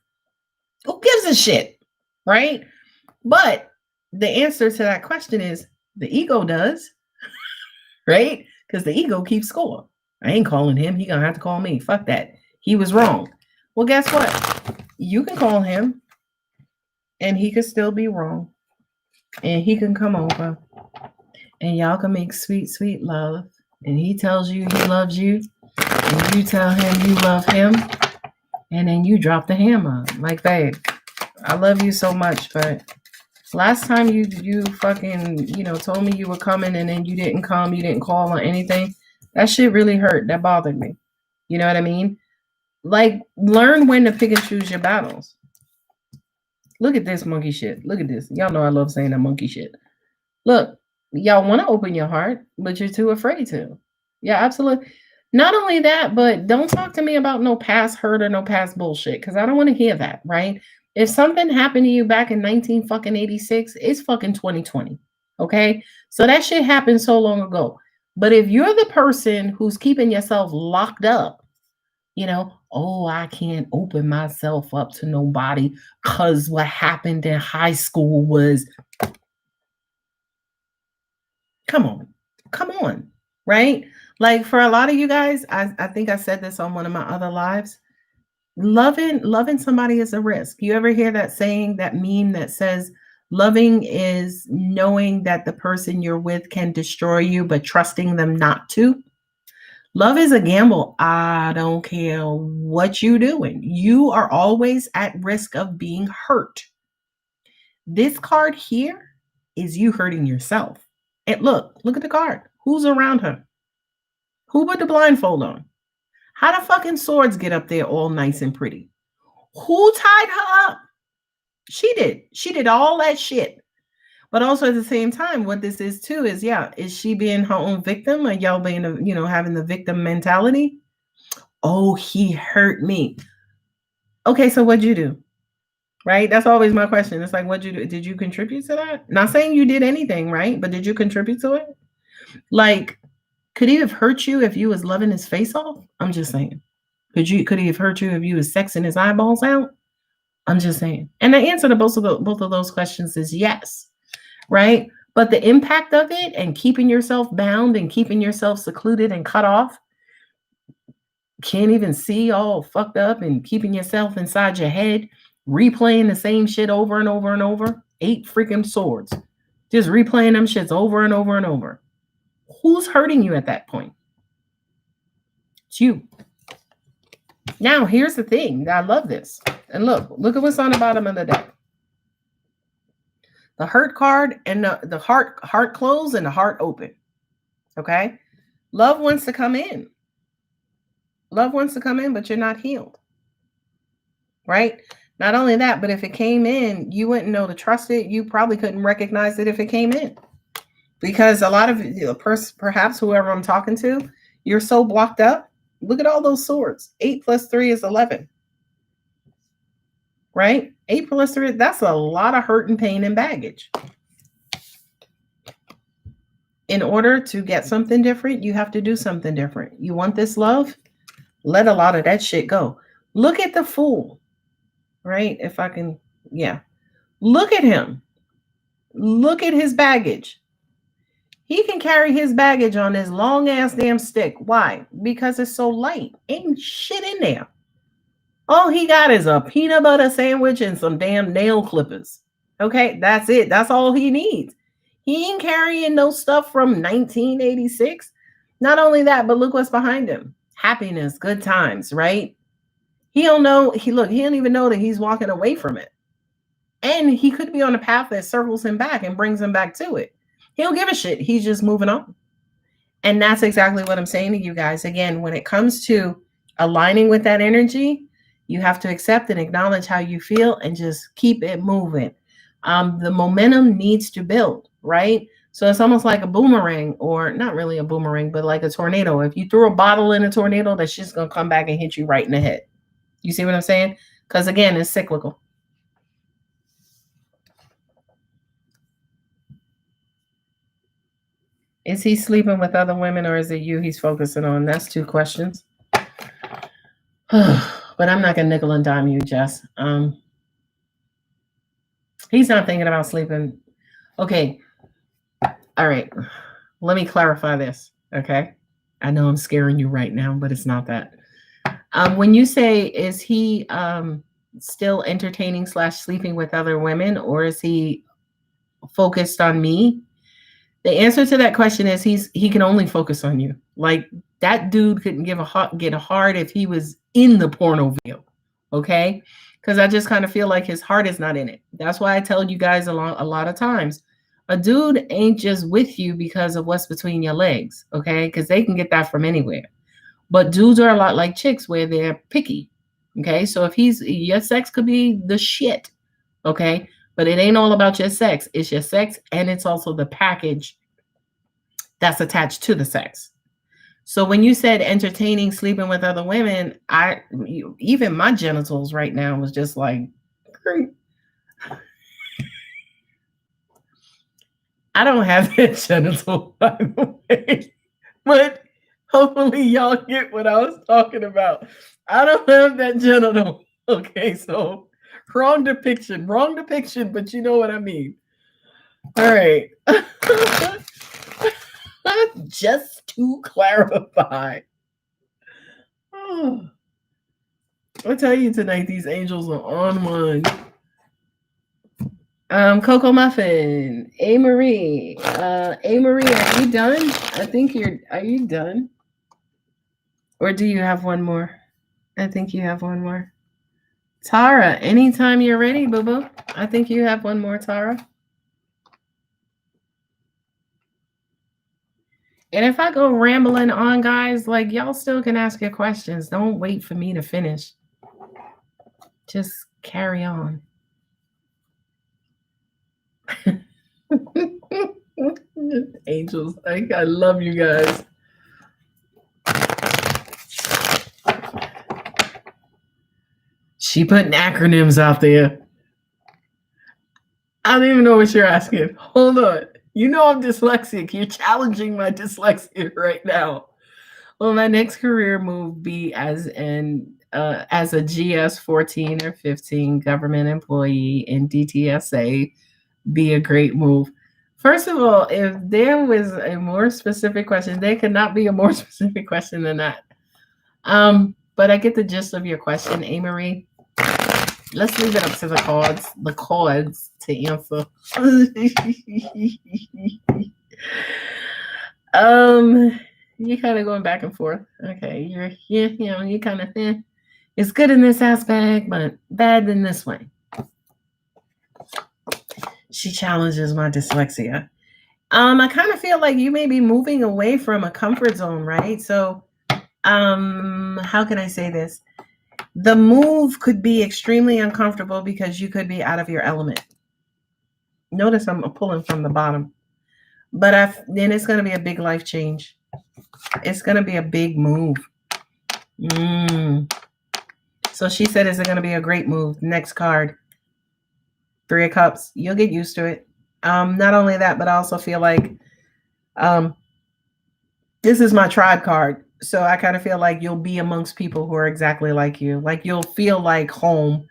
Who gives a shit? Right? But the answer to that question is the ego does. Right? Because the ego keeps score. I ain't calling him. He going to have to call me. Fuck that. He was wrong. Well, guess what? You can call him and he could still be wrong. And he can come over and y'all can make sweet, sweet love. And he tells you he loves you. And you tell him you love him, and then you drop the hammer. Like, babe, I love you so much, but last time you fucking, you know, told me you were coming and then you didn't come, you didn't call or anything. That shit really hurt. That bothered me. You know what I mean? Like, learn when to pick and choose your battles. Look at this monkey shit. Look at this. Y'all know I love saying that monkey shit. Look, y'all want to open your heart, but you're too afraid to. Yeah, absolutely. Not only that, but don't talk to me about no past hurt or no past bullshit, because I don't want to hear that, right? If something happened to you back in 1986, it's fucking 2020, okay? So that shit happened so long ago. But if you're the person who's keeping yourself locked up, oh, I can't open myself up to nobody because what happened in high school was, come on, come on, right? Like for a lot of you guys, I think I said this on one of my other lives. Loving somebody is a risk. You ever hear that saying, that meme that says, loving is knowing that the person you're with can destroy you, but trusting them not to? Love is a gamble. I don't care what you're doing. You are always at risk of being hurt. This card here is you hurting yourself. And look at the card. Who's around her? Who put the blindfold on? How the fucking swords get up there all nice and pretty? Who tied her up? She did. She did all that shit. But also at the same time, what this is too is, is she being her own victim, or y'all being, having the victim mentality? Oh, he hurt me. Okay, so what'd you do? Right? That's always my question. It's like, what'd you do? Did you contribute to that? Not saying you did anything, right? But did you contribute to it? Like, could he have hurt you if you was loving his face off? I'm just saying. Could he have hurt you if you was sexing his eyeballs out? I'm just saying. And the answer to both of those questions is yes. Right? But the impact of it and keeping yourself bound and keeping yourself secluded and cut off, can't even see, all fucked up, and keeping yourself inside your head, replaying the same shit over and over and over. 8 freaking swords. Just replaying them shits over and over and over. Who's hurting you at that point? It's you. Now, here's the thing. I love this. And look at what's on the bottom of the deck. The hurt card and the heart closed and the heart open. Okay? Love wants to come in. Love wants to come in, but you're not healed. Right? Not only that, but if it came in, you wouldn't know to trust it. You probably couldn't recognize it if it came in. Because a lot of perhaps whoever I'm talking to, you're so blocked up. Look at all those swords. 8 plus 3 is 11. Right? 8 plus 3, that's a lot of hurt and pain and baggage. In order to get something different, you have to do something different. You want this love? Let a lot of that shit go. Look at the Fool. Right? If I can, Look at him. Look at his baggage. He can carry his baggage on this long ass damn stick. Why? Because it's so light. Ain't shit in there. All he got is a peanut butter sandwich and some damn nail clippers. Okay, that's it. That's all he needs. He ain't carrying no stuff from 1986. Not only that, but look what's behind him. Happiness, good times, right? He don't know. He don't even know that he's walking away from it. And he could be on a path that circles him back and brings him back to it. He don't give a shit. He's just moving on. And that's exactly what I'm saying to you guys. Again, when it comes to aligning with that energy, you have to accept and acknowledge how you feel and just keep it moving. The momentum needs to build, right? So it's almost like a boomerang, or not really a boomerang, but like a tornado. If you throw a bottle in a tornado, that's just going to come back and hit you right in the head. You see what I'm saying? Because again, it's cyclical. Is he sleeping with other women, or is it you he's focusing on? That's 2 questions. But I'm not going to nickel and dime you, Jess. He's not thinking about sleeping. Okay. All right. Let me clarify this. Okay. I know I'm scaring you right now, but it's not that. When you say, is he still entertaining / sleeping with other women, or is he focused on me? The answer to that question is he can only focus on you. Like, that dude couldn't get a heart if he was in the porno video. Okay? Because I just kind of feel like his heart is not in it. That's why I tell you guys a lot of times, a dude ain't just with you because of what's between your legs. Okay? Because they can get that from anywhere. But dudes are a lot like chicks, where they're picky. Okay? So if your sex could be the shit. Okay? But it ain't all about your sex. It's your sex, and it's also the package that's attached to the sex. So when you said entertaining sleeping with other women, even my genitals right now was just like, I don't have that genital, by the way. But hopefully y'all get what I was talking about. I don't have that genital. Okay, so wrong depiction, but you know what I mean. All right. Just to clarify. Oh, I'll tell you tonight, these angels are on one. Coco Muffin, A Marie. A Marie, are you done? Are you done? Or do you have one more? I think you have one more. Tara, anytime you're ready, boo boo. I think you have one more, Tara. And if I go rambling on, guys, like y'all still can ask your questions. Don't wait for me to finish. Just carry on. Angels, I love you guys. She putting acronyms out there. I don't even know what you're asking. Hold on. You know I'm dyslexic. You're challenging my dyslexia right now. Will my next career move be as a GS 14 or 15 government employee in DTSA be a great move? First of all, if there was a more specific question, there could not be a more specific question than that. But I get the gist of your question, A. Marie. Let's leave it up to the cards to answer. You're kind of going back and forth. Okay, you kind of it's good in this aspect, but bad in this way. She challenges my dyslexia. I kind of feel like you may be moving away from a comfort zone, right? So, how can I say this? The move could be extremely uncomfortable because you could be out of your element. Notice I'm pulling from the bottom. But then it's going to be a big life change. It's going to be a big move. So she said, is it going to be a great move? Next card. 3 of Cups. You'll get used to it. Not only that, but I also feel like this is my tribe card. So I kind of feel like you'll be amongst people who are exactly like you. Like you'll feel like home.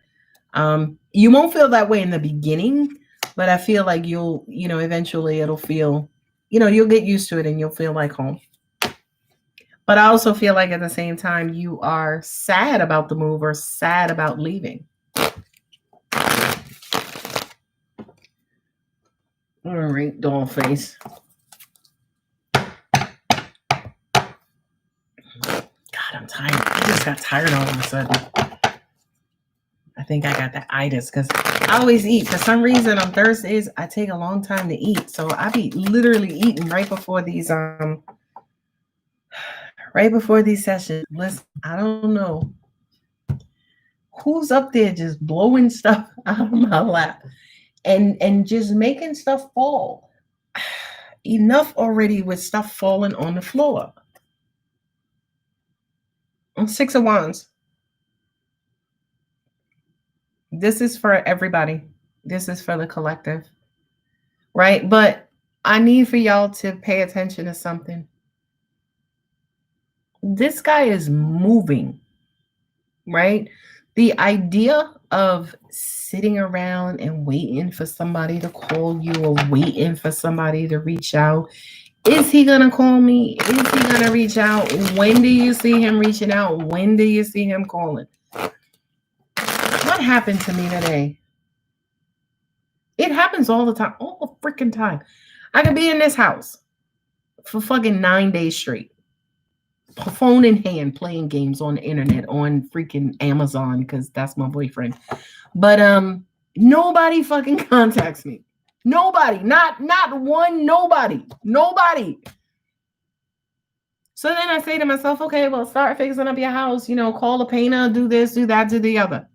You won't feel that way in the beginning, but I feel like you'll, eventually it'll feel, you'll get used to it and you'll feel like home. But I also feel like at the same time, you are sad about the move or sad about leaving. All right, doll face. God, I'm tired. I just got tired all of a sudden. I think I got that itis because I always eat. For some reason on Thursdays, I take a long time to eat. So I be literally eating right before these sessions. Listen, I don't know who's up there just blowing stuff out of my lap and just making stuff fall. Enough already with stuff falling on the floor. 6 of Wands. This is for everybody. This is for the collective, right? But I need for y'all to pay attention to something. This guy is moving, right? The idea of sitting around and waiting for somebody to call you or waiting for somebody to reach out. Is he going to call me? Is he going to reach out? When do you see him reaching out? When do you see him calling? What happened to me today? It happens all the time. All the freaking time. I could be in this house for fucking 9 days straight. Phone in hand, playing games on the internet, on freaking Amazon, because that's my boyfriend. But nobody fucking contacts me. Nobody. Not one, nobody. So then I say to myself, okay, well, start fixing up your house, call a painter, do this, do that, do the other.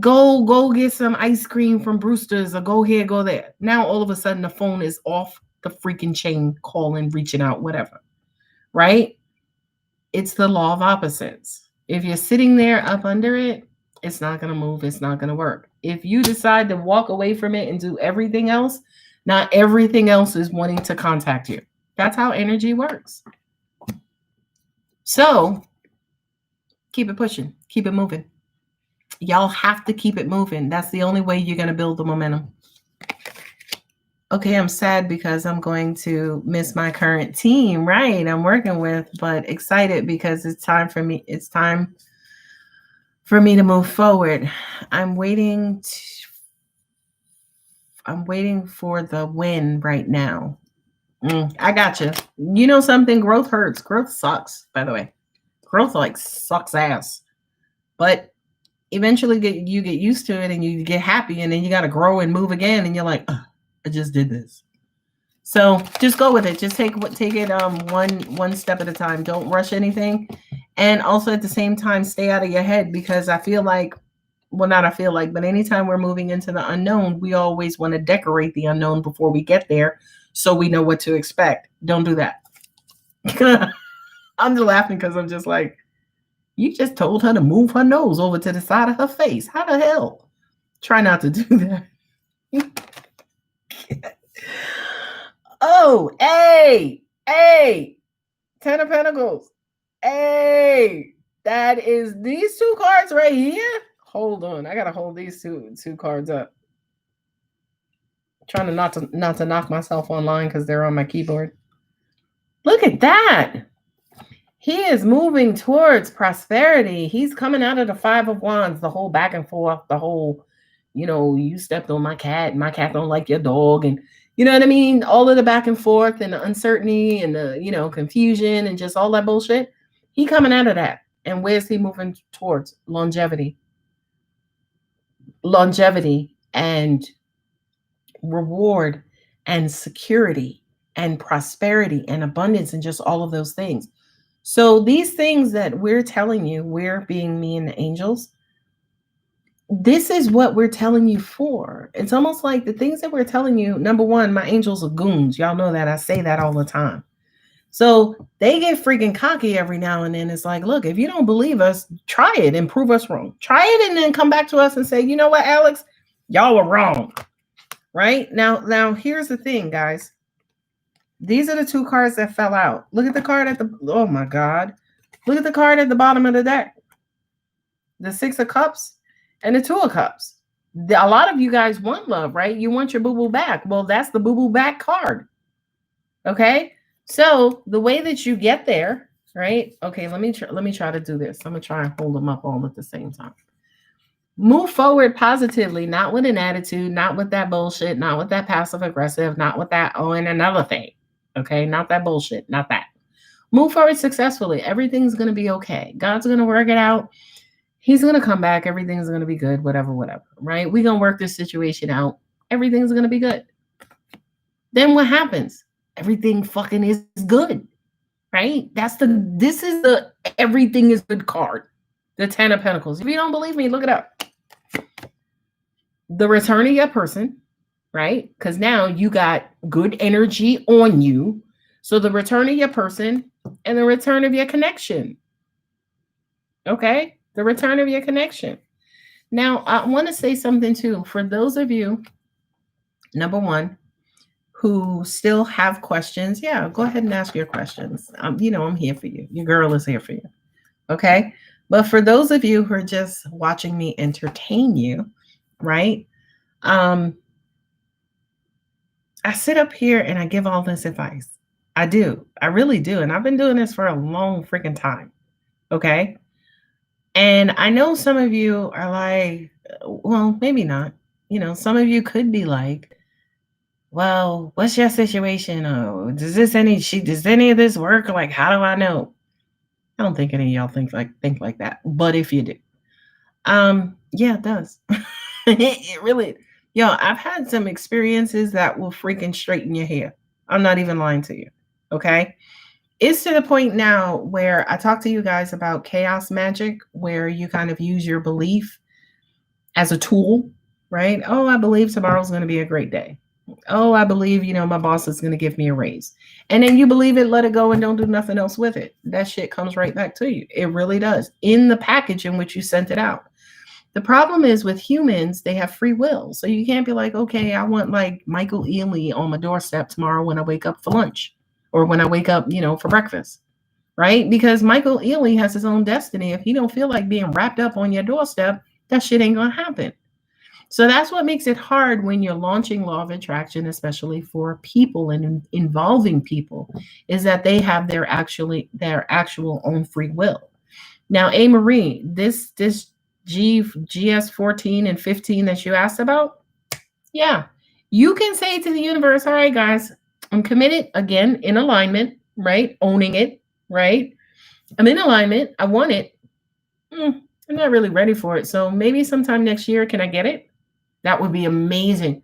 Go get some ice cream from Brewster's or go here, go there. Now all of a sudden the phone is off the freaking chain, calling, reaching out, whatever. Right? It's the law of opposites. If you're sitting there up under it, it's not going to move. It's not going to work. If you decide to walk away from it and do everything else, not everything else is wanting to contact you. That's how energy works. So keep it pushing, keep it moving. Y'all have to keep it moving. That's the only way you're going to build the momentum. Okay, I'm sad because I'm going to miss my current team, right? I'm working with, but excited because it's time for me. It's time for me to move forward. I'm waiting for the win right now. I got you. You know something? Growth hurts. Growth sucks, by the way. Growth like sucks ass. But eventually you get used to it and you get happy, and then you got to grow and move again, and you're like, I just did this. So just go with it. Just take it one step at a time. Don't rush anything. And also at the same time, stay out of your head, because I feel like, well, not I feel like, but anytime we're moving into the unknown, we always want to decorate the unknown before we get there so we know what to expect. Don't do that. I'm just laughing because I'm just like, you just told her to move her nose over to the side of her face. How the hell? Try not to do that. Oh, hey, 10 of Pentacles. Hey, that is these two cards right here. Hold on, I gotta hold these two cards up. Trying to not to knock myself online because they're on my keyboard. Look at that. He is moving towards prosperity. He's coming out of the Five of Wands, the whole back and forth, the whole, you stepped on my cat don't like your dog, and you know what I mean? All of the back and forth and the uncertainty and the, confusion and just all that bullshit. He coming out of that. And where's he moving towards? Longevity. Longevity and reward and security and prosperity and abundance and just all of those things. So these things that we're telling you, we're being me and the angels, this is what we're telling you for. It's almost like the things that we're telling you, number one, my angels are goons. Y'all know that. I say that all the time. So they get freaking cocky every now and then. It's like, look, if you don't believe us, try it and prove us wrong. Try it and then come back to us and say, you know what, Alex, y'all were wrong. Right? Now here's the thing, guys. These are the two cards that fell out. Look at the card at the, oh my God. Look at the card at the bottom of the deck. The Six of Cups and the Two of Cups. A lot of you guys want love, right? You want your boo-boo back. Well, that's the boo-boo back card. Okay? So the way that you get there, right? Okay, let me try to do this. I'm going to try and hold them up all at the same time. Move forward positively, not with an attitude, not with that bullshit, not with that passive aggressive, not with that, oh, and another thing. Okay, not that bullshit, not that. Move forward successfully. Everything's going to be okay. God's going to work it out. He's going to come back. Everything's going to be good, whatever, right? We're going to work this situation out. Everything's going to be good. Then what happens? Everything fucking is good, right? This is the everything is good card. The 10 of Pentacles. If you don't believe me, look it up. The return of your person, right? Because now you got good energy on you. So the return of your person and the return of your connection. Okay? The return of your connection. Now, I want to say something too. For those of you, number one, who still have questions, yeah, go ahead and ask your questions. I'm here for you. Your girl is here for you. Okay? But for those of you who are just watching me entertain you, right? I sit up here and I give all this advice. I do. I really do. And I've been doing this for a long freaking time. Okay? And I know some of you are like, well, maybe not. Some of you could be like, well, what's your situation? Oh, does any of this work? Like, how do I know? I don't think any of y'all think like that. But if you do, yeah, it does. It really, I've had some experiences that will freaking straighten your hair. I'm not even lying to you. Okay. It's to the point now where I talk to you guys about chaos magic, where you kind of use your belief as a tool, right? Oh, I believe tomorrow's going to be a great day. Oh, I believe, my boss is going to give me a raise. And then you believe it, let it go, and don't do nothing else with it. That shit comes right back to you. It really does. In the package in which you sent it out. The problem is with humans, they have free will. So you can't be like, okay, I want like Michael Ealy on my doorstep tomorrow when I wake up for lunch. or when I wake up, for breakfast, right? Because Michael Ealy has his own destiny. If he don't feel like being wrapped up on your doorstep, that shit ain't gonna happen. So that's what makes it hard when you're launching law of attraction, especially for people and involving people, is that they have their actual own free will. Now, A. Marie, this GS 14 and 15 that you asked about, yeah, you can say to the universe, all right, guys, I'm committed again in alignment, right? Owning it, right? I'm in alignment. I want it. I'm not really ready for it. So maybe sometime next year, can I get it? That would be amazing.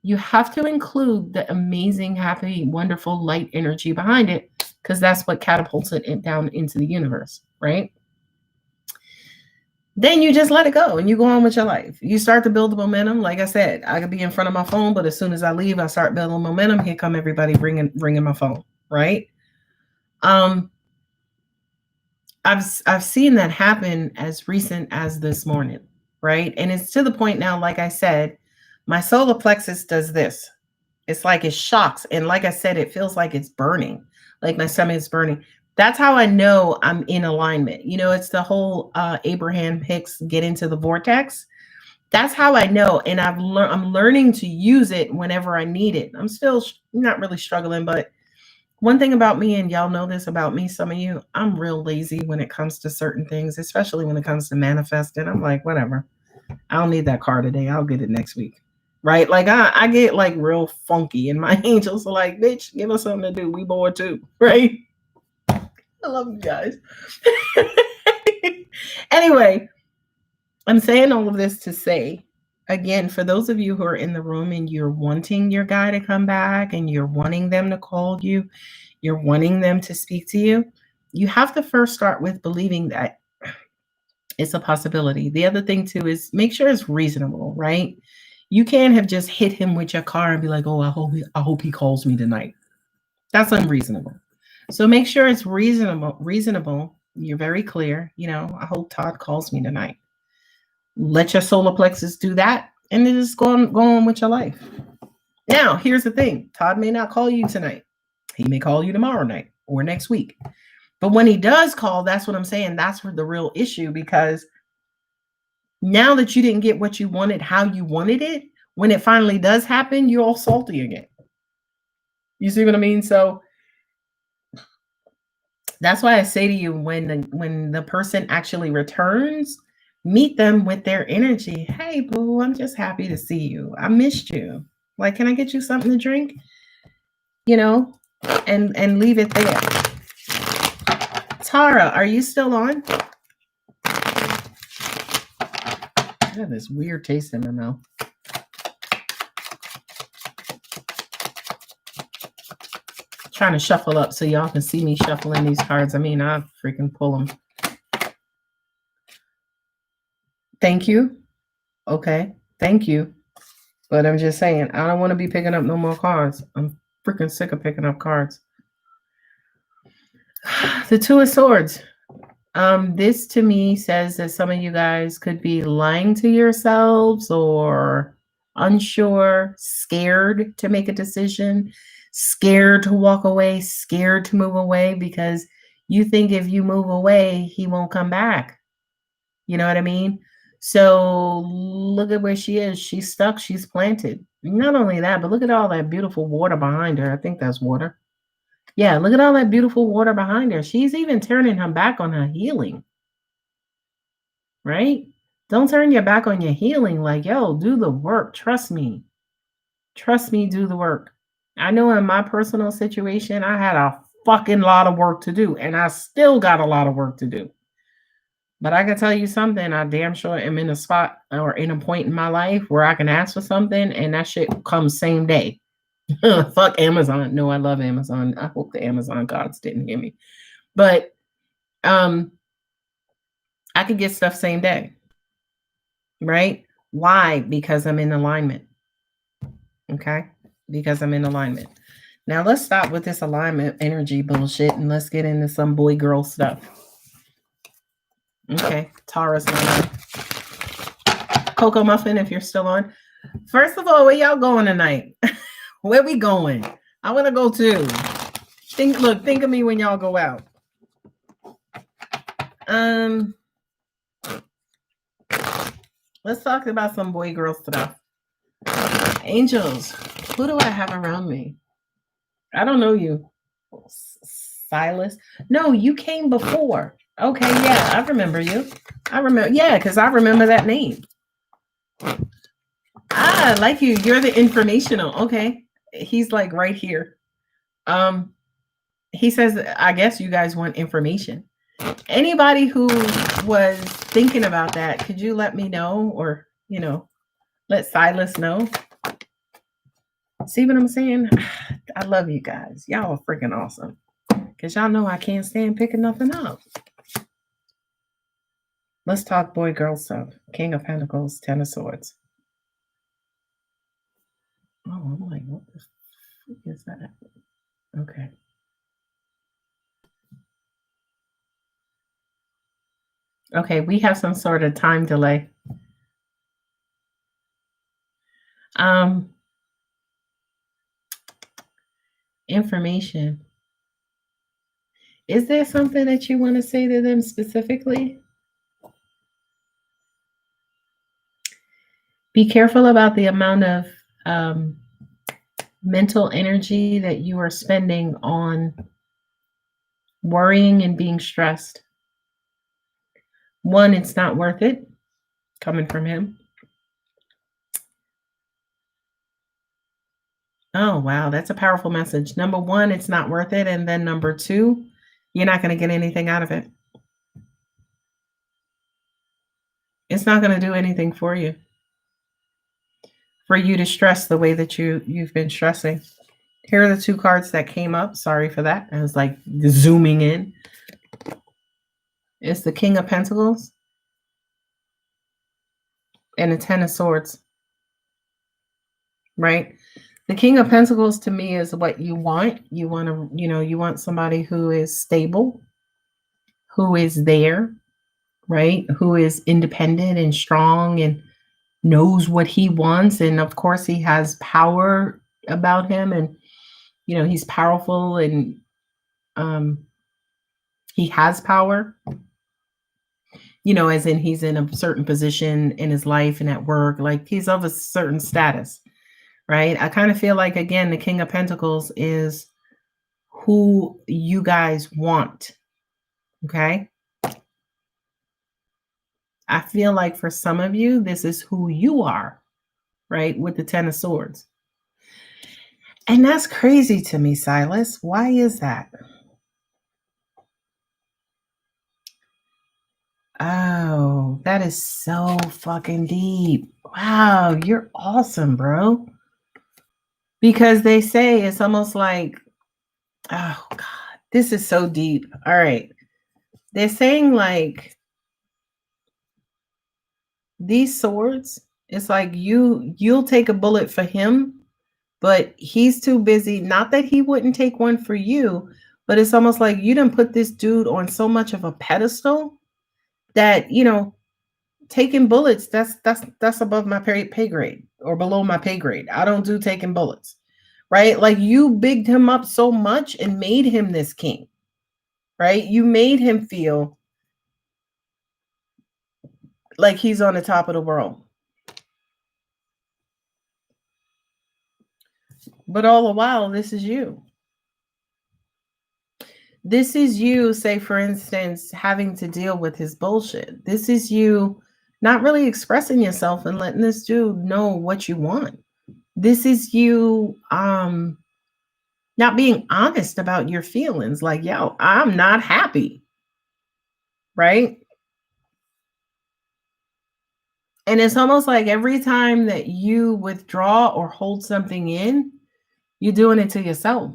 You have to include the amazing, happy, wonderful light energy behind it, because that's what catapults it down into the universe, right? Then you just let it go and you go on with your life. You start to build the momentum. Like I said, I could be in front of my phone, but as soon as I leave, I start building momentum. Here come everybody ringing my phone, right? I've seen that happen as recent as this morning, right? And it's to the point now, like I said, my solar plexus does this. It's like it shocks. And like I said, it feels like it's burning, like my stomach is burning. That's how I know I'm in alignment. It's the whole Abraham Hicks get into the vortex. That's how I know. And I'm learning to use it whenever I need it. I'm still not really struggling, but one thing about me, and y'all know this about me, some of you, I'm real lazy when it comes to certain things, especially when it comes to manifesting. I'm like, whatever. I don't need that car today. I'll get it next week. Right? Like I get like real funky, and my angels are like, bitch, give us something to do. We bored too. Right? I love you guys. Anyway, I'm saying all of this to say, again, for those of you who are in the room and you're wanting your guy to come back and you're wanting them to call you, you're wanting them to speak to you, you have to first start with believing that it's a possibility. The other thing too is make sure it's reasonable, right? You can't have just hit him with your car and be like, oh, I hope he calls me tonight. That's unreasonable. So make sure it's reasonable. You're very clear. I hope Todd calls me tonight. Let your solar plexus do that, and then just go on with your life. Now, here's the thing. Todd may not call you tonight. He may call you tomorrow night or next week. But when he does call, that's what I'm saying. That's for the real issue, because now that you didn't get what you wanted, how you wanted it, when it finally does happen, you're all salty again. You see what I mean? So that's why I say to you, when the person actually returns, meet them with their energy. Hey, boo, I'm just happy to see you. I missed you. Like, can I get you something to drink? And leave it there. Tara, are you still on? I have this weird taste in my mouth. Trying to shuffle up so y'all can see me shuffling these cards. I mean, I freaking pull them. Thank you. Okay. Thank you. But I'm just saying, I don't want to be picking up no more cards. I'm freaking sick of picking up cards. The Two of Swords. This to me says that some of you guys could be lying to yourselves or unsure, scared to make a decision, scared to walk away, scared to move away, because you think if you move away, he won't come back. You know what I mean? So look at where she is. She's stuck. She's planted. Not only that, but look at all that beautiful water behind her. I think that's water. Yeah, look at all that beautiful water behind her. She's even turning her back on her healing. Right? Don't turn your back on your healing. Like, yo, do the work. Trust me. Trust me, do the work. I know in my personal situation, I had a fucking lot of work to do, and I still got a lot of work to do. But I can tell you something, I damn sure am in a spot or in a point in my life where I can ask for something and that shit comes same day. Fuck Amazon. No, I love Amazon. I hope the Amazon gods didn't hear me. But I could get stuff same day. Right? Why? Because I'm in alignment. Okay? Because I'm in alignment. Now let's stop with this alignment energy bullshit and let's get into some boy girl stuff. Okay, Tara's on. Cocoa Muffin, if you're still on. First of all, where y'all going tonight? Where we going? I want to go too. Think of me when y'all go out. Let's talk about some boy girl stuff. Angels, who do I have around me? I don't know you. Silas. No, you came before. Okay, yeah, I remember you. I remember, yeah, because I remember that name. Ah, like you. You're the informational. Okay. He's like right here. He says, I guess you guys want information. Anybody who was thinking about that, could you let me know, or, let Silas know? See what I'm saying? I love you guys. Y'all are freaking awesome. Because y'all know I can't stand picking nothing up. Let's talk boy girl stuff. King of Pentacles, Ten of Swords. Oh, I'm like, what the fuck is that? Okay. Okay, we have some sort of time delay. Information. Is there something that you want to say to them specifically? Be careful about the amount of mental energy that you are spending on worrying and being stressed. One, it's not worth it, coming from him. Oh, wow. That's a powerful message. Number one, it's not worth it. And then number two, you're not going to get anything out of it. It's not going to do anything for you to stress the way that you've been stressing. Here are the two cards that came up. Sorry for that. I was like zooming in. It's the King of Pentacles and the Ten of Swords. Right? The King of Pentacles to me is what you want. You want to, you want somebody who is stable, who is there, right? Who is independent and strong and knows what he wants. And of course, he has power about him, and, he's powerful, and he has power, as in he's in a certain position in his life and at work, like he's of a certain status. Right? I kind of feel like, again, the King of Pentacles is who you guys want. Okay? I feel like for some of you, this is who you are, right? With the Ten of Swords. And that's crazy to me, Silas. Why is that? Oh, that is so fucking deep. Wow, you're awesome, bro. Because they say it's almost like, oh God, this is so deep. All right. They're saying like these swords, it's like you'll take a bullet for him, but he's too busy. Not that he wouldn't take one for you, but it's almost like you didn't put this dude on so much of a pedestal that, taking bullets, that's above my pay grade, or below my pay grade. I don't do taking bullets. Right? Like you bigged him up so much and made him this king. Right? You made him feel like he's on the top of the world. But all the while, this is you. This is you, say, for instance, having to deal with his bullshit. This is you not really expressing yourself and letting this dude know what you want. This is you not being honest about your feelings. Like, yo, I'm not happy. Right? And it's almost like every time that you withdraw or hold something in, you're doing it to yourself.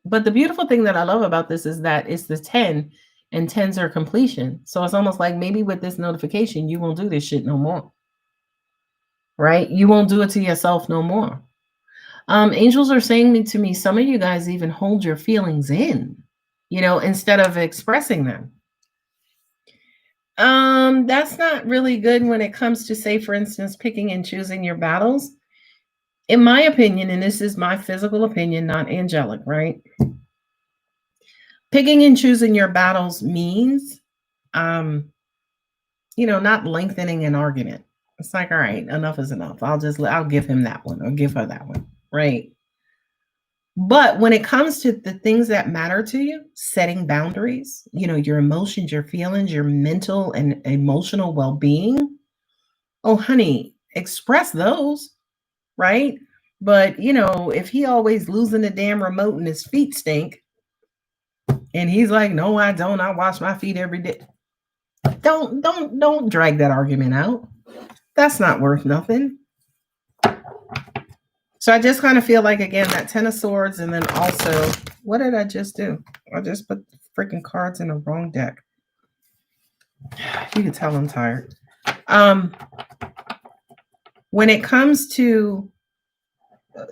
But the beautiful thing that I love about this is that it's the 10, and 10s are completion. So it's almost like maybe with this notification, you won't do this shit no more. Right? You won't do it to yourself no more. Angels are saying to me, some of you guys even hold your feelings in, instead of expressing them. That's not really good when it comes to, say, for instance, picking and choosing your battles. In my opinion, and this is my physical opinion, not angelic, right? Picking and choosing your battles means, um, not lengthening an argument. It's like, all right, enough is enough. I'll give him that one or give her that one, right? But when it comes to the things that matter to you, setting boundaries, your emotions, your feelings, your mental and emotional well being, oh, honey, express those, right? But, if he always losing the damn remote and his feet stink, and he's like, no, I don't. I wash my feet every day. Don't drag that argument out. That's not worth nothing. So I just kind of feel like, again, that 10 of swords, and then also, what did I just do? I just put freaking cards in the wrong deck. You can tell I'm tired. When it comes to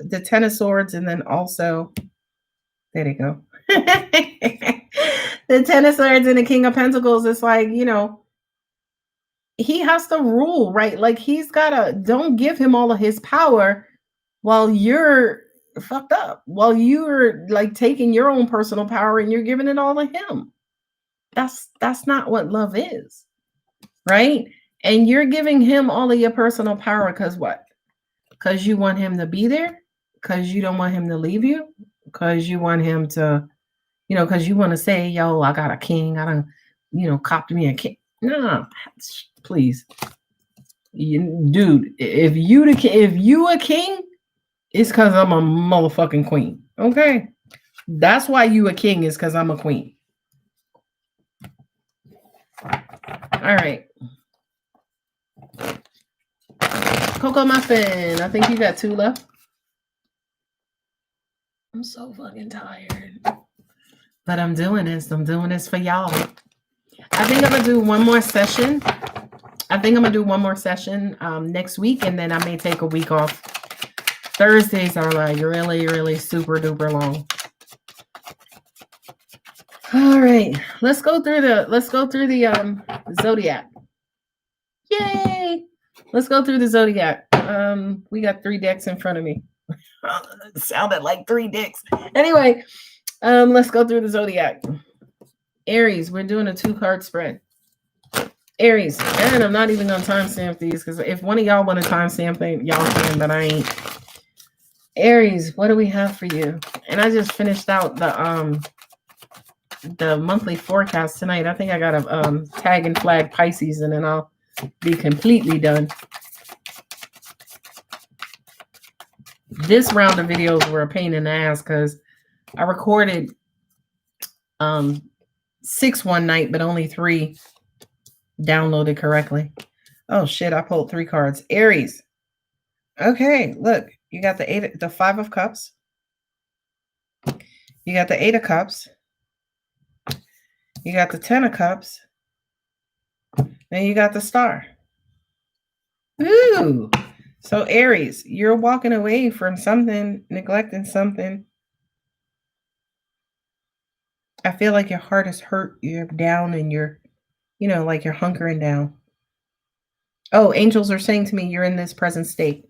the 10 of swords, and then also, there they go. The 10 of swords and the king of pentacles, it's like, he has to rule, right? Like he's gotta, don't give him all of his power while you're fucked up, while you're like taking your own personal power and you're giving it all to him. That's not what love is, right? And you're giving him all of your personal power because what? Because you want him to be there, because you don't want him to leave you, because you want him to, because you want to say, yo, I got a king, I don't, copped me a king. No, please, dude. If you a king, it's because I'm a motherfucking queen. Okay, that's why you a king, is because I'm a queen. All right, Coco Muffin. I think you got 2 left. I'm so fucking tired, but I'm doing this. I'm doing this for y'all. I think I'm gonna do one more session. Next week, and then I may take a week off. Thursdays are like really, really super duper long. All right, let's go through the zodiac. Yay! Let's go through the zodiac. We got 3 decks in front of me. It sounded like 3 dicks. Anyway, let's go through the zodiac. Aries, we're doing a 2-card spread. Aries, and I'm not even gonna timestamp these, because if one of y'all want to timestamp them, y'all can, but I ain't. Aries, what do we have for you? And I just finished out the monthly forecast tonight. I think I gotta tag and flag Pisces, and then I'll be completely done. This round of videos were a pain in the ass because I recorded 6 one night, but only 3 downloaded correctly. Oh shit, I pulled 3 cards. Aries. Okay, look, you got the 5 of Cups. You got the 8 of Cups. You got the 10 of Cups. Then you got the Star. Ooh. So Aries, you're walking away from something, neglecting something. I feel like your heart is hurt. You're down and you're, like you're hunkering down. Oh, angels are saying to me, you're in this present state.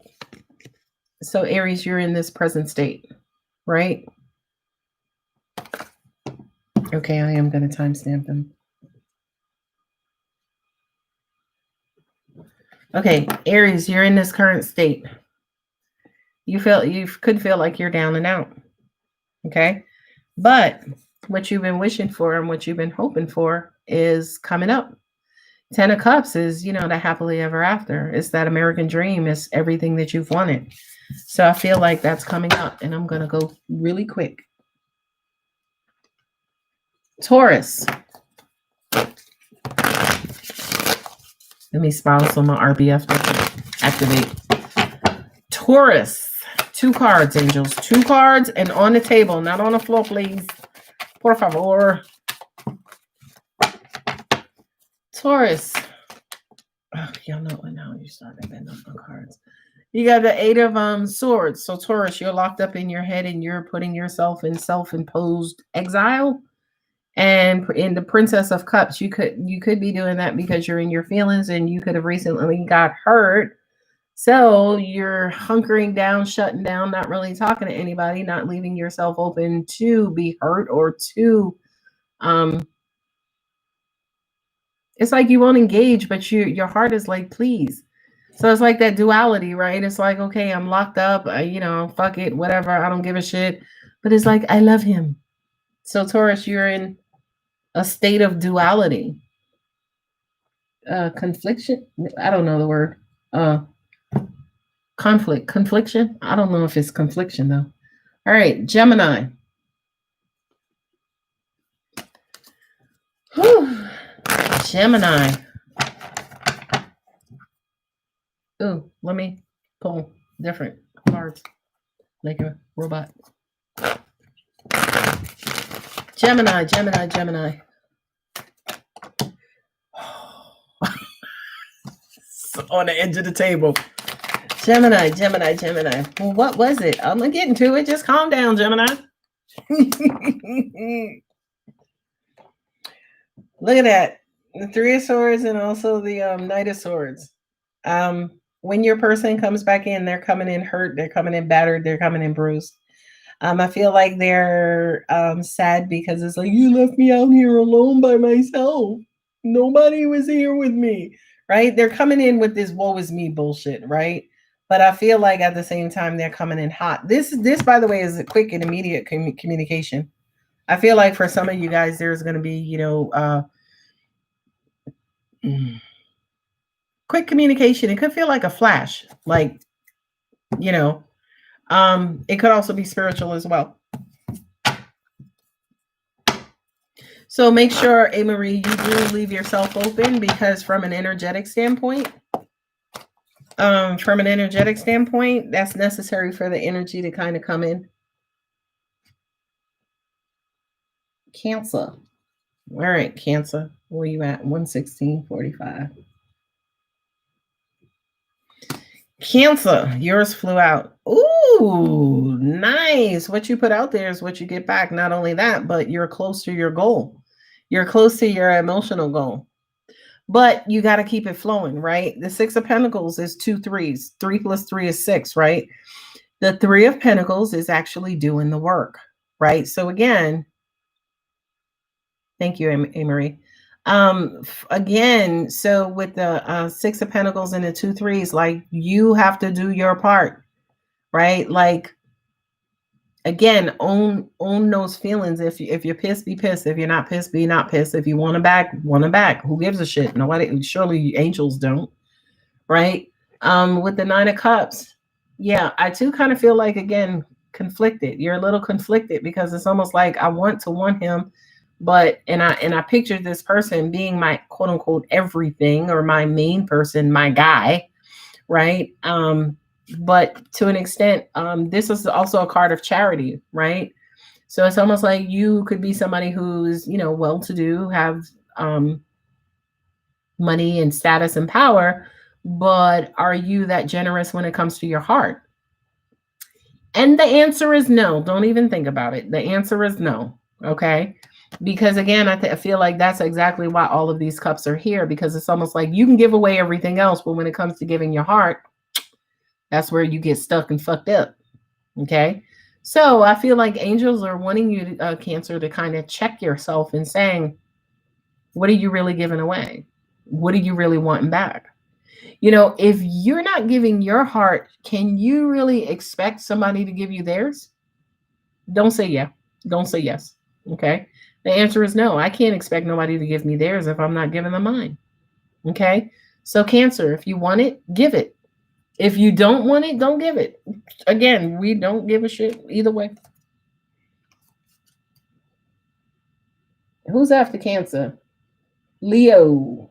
So Aries, you're in this present state, right? Okay, I am going to timestamp them. Okay, Aries, you're in this current state. You could feel like you're down and out. Okay, but what you've been wishing for and what you've been hoping for is coming up. 10 of Cups is, the happily ever after. It's that American dream. It's everything that you've wanted. So I feel like that's coming up, and I'm going to go really quick. Taurus. Let me smile so my RBF doesn't activate. Taurus. 2 cards, angels. 2 cards and on the table, not on the floor, please. Por favor. Taurus. Oh, y'all know what now. You started bending up the cards. You got the 8 of Swords. So Taurus, you're locked up in your head and you're putting yourself in self-imposed exile. And in the Princess of Cups, you could be doing that because you're in your feelings and you could have recently got hurt. So you're hunkering down, shutting down, not really talking to anybody, not leaving yourself open to be hurt or to um it's like you won't engage, but your heart is like, please. So it's like that duality, right? It's like, okay, I'm locked up, fuck it, whatever, I don't give a shit. But it's like, I love him. So Taurus, you're in a state of duality. Confliction. I don't know the word. Uh confliction. I don't know if it's confliction though. All right, Gemini. Whew. Gemini. Ooh, let me pull different cards like a robot. Gemini, Gemini, Gemini. On the edge of the table. Gemini, Gemini, Gemini. Well, what was it? I'm gonna get into it. Just calm down, Gemini. Look at that. The Three of Swords and also the Knight of Swords. When your person comes back in, they're coming in hurt, they're coming in battered, they're coming in bruised. I feel like they're sad because it's like, you left me out here alone by myself. Nobody was here with me, right? They're coming in with this woe is me bullshit, right? But I feel like at the same time they're coming in hot. This, by the way, is a quick and immediate communication. I feel like for some of you guys, there's going to be, quick communication. It could feel like a flash, like, it could also be spiritual as well. So make sure, A. Marie, you do leave yourself open, because from an energetic standpoint, that's necessary for the energy to kind of come in. Cancer. All right, Cancer. Where you at? 116.45. Cancer, yours flew out. Ooh, nice. What you put out there is what you get back. Not only that, but you're close to your goal. You're close to your emotional goal. But you got to keep it flowing, right? The Six of Pentacles is 2 3s. 3 plus 3 is 6, right? The Three of Pentacles is actually doing the work, right? So again, thank you, Amory. Again, so with the Six of Pentacles and the 2 3s, like, you have to do your part, right? Like, again, own those feelings. If you're pissed, be pissed. If you're not pissed, be not pissed. If you want them back. Who gives a shit? Nobody. Surely angels don't, right? With the Nine of Cups, yeah, I too kind of feel like, again, conflicted. You're a little conflicted, because it's almost like I want him, but and I pictured this person being my quote unquote everything, or my main person, my guy, right? But to an extent, this is also a card of charity, right? So it's almost like you could be somebody who's, well-to-do, have money and status and power, but are you that generous when it comes to your heart? And the answer is no. Don't even think about it. The answer is no. Okay. Because again, I feel like that's exactly why all of these cups are here, because it's almost like you can give away everything else, but when it comes to giving your heart, that's where you get stuck and fucked up. Okay. So I feel like angels are wanting you, Cancer, to kind of check yourself and saying, what are you really giving away? What are you really wanting back? If you're not giving your heart, can you really expect somebody to give you theirs? Don't say yeah. Don't say yes. Okay. The answer is no. I can't expect nobody to give me theirs if I'm not giving them mine. Okay. So Cancer, if you want it, give it. If you don't want it, don't give it. Again, we don't give a shit either way. Who's after Cancer? Leo.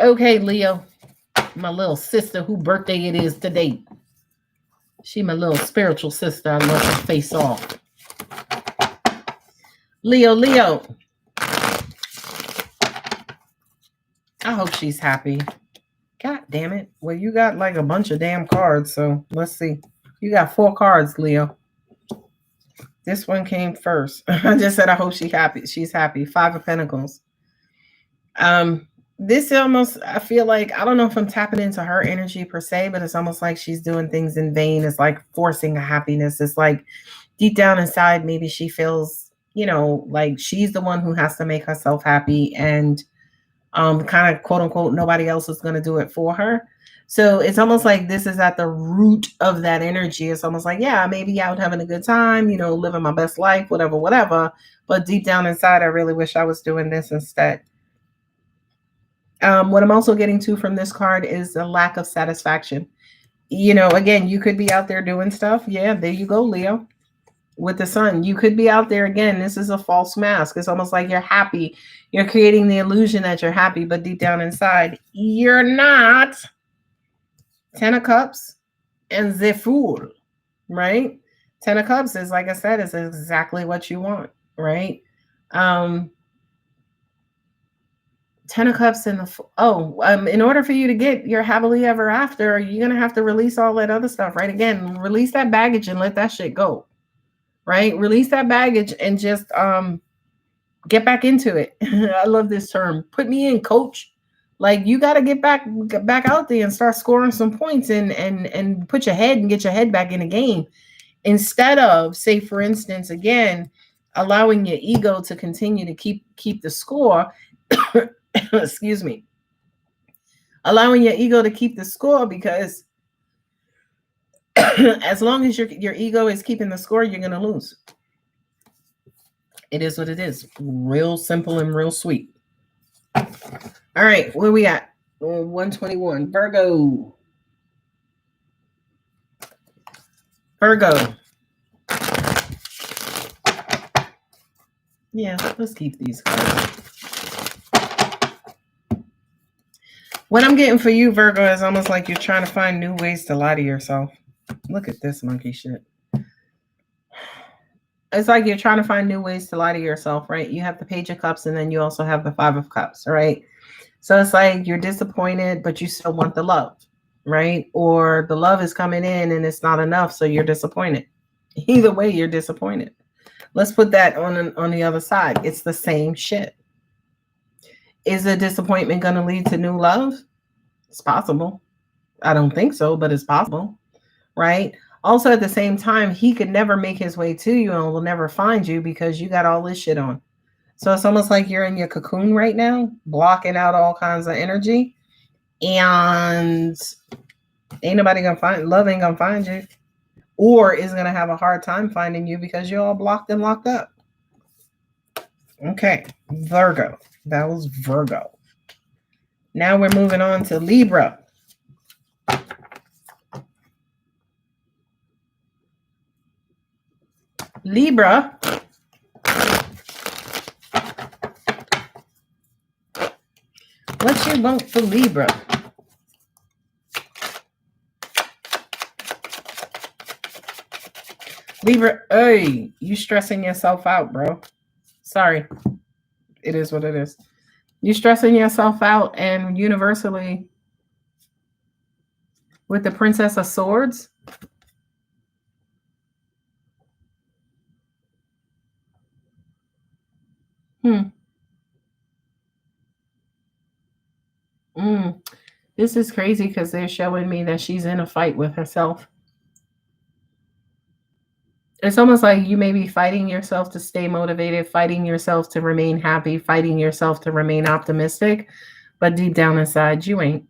Okay, Leo. My little sister, whose birthday it is today. She my little spiritual sister. I love her face off. Leo. I hope she's happy. God damn it. Well, you got like a bunch of damn cards, so let's see. You got 4 cards, Leo. This one came first. I just said I hope she's happy. She's happy. 5 of Pentacles. this almost, I feel like, I don't know if I'm tapping into her energy per se, but it's almost like she's doing things in vain. It's like forcing a happiness. It's like deep down inside, maybe she feels, like she's the one who has to make herself happy, and kind of quote unquote nobody else is going to do it for her. So it's almost like this is at the root of that energy. It's almost like, yeah, maybe out having a good time, living my best life, whatever, whatever. But deep down inside, I really wish I was doing this instead. What I'm also getting to from this card is the lack of satisfaction. Again, you could be out there doing stuff. Yeah, there you go, Leo. With the sun, you could be out there again. This is a false mask. It's almost like you're happy. You're creating the illusion that you're happy, but deep down inside, you're not. 10 of Cups and the Fool, right? 10 of Cups is, like I said, is exactly what you want, right? 10 of Cups and in order for you to get your happily ever after, you're going to have to release all that other stuff, right? Again, release that baggage and let that shit go, right? Release that baggage and just get back into it. I love this term. Put me in, coach. Like, you got to get back out there and start scoring some points and put your head and get your head back in the game, instead of, say, for instance, again, allowing your ego to continue to keep the score. Excuse me. Allowing your ego to keep the score, because as long as your ego is keeping the score, you're going to lose. It is what it is. Real simple and real sweet. All right, where we at? 121. Virgo. Yeah, let's keep these cards. What I'm getting for you, Virgo, is almost like you're trying to find new ways to lie to yourself. Look at this monkey shit. It's like you're trying to find new ways to lie to yourself, right? You have the Page of Cups, and then you also have the Five of Cups, right? So it's like you're disappointed, but you still want the love, right? Or the love is coming in and it's not enough, so you're disappointed. Either way, you're disappointed. Let's put that on the other side. It's the same shit. Is a disappointment going to lead to new love? It's possible. I don't think so, but it's possible, right? Also, at the same time, he could never make his way to you and will never find you because you got all this shit on. So it's almost like you're in your cocoon right now, blocking out all kinds of energy, and ain't nobody gonna find, love ain't gonna find you, or is gonna have a hard time finding you because you're all blocked and locked up. Okay, Virgo. That was Virgo. Now we're moving on to Libra. Libra. What you want for Libra? Libra, hey, you stressing yourself out, bro. Sorry. It is what it is. You stressing yourself out, and universally with the Princess of Swords. This is crazy because they're showing me that she's in a fight with herself. It's almost like you may be fighting yourself to stay motivated, fighting yourself to remain happy, fighting yourself to remain optimistic, but deep down inside, you ain't.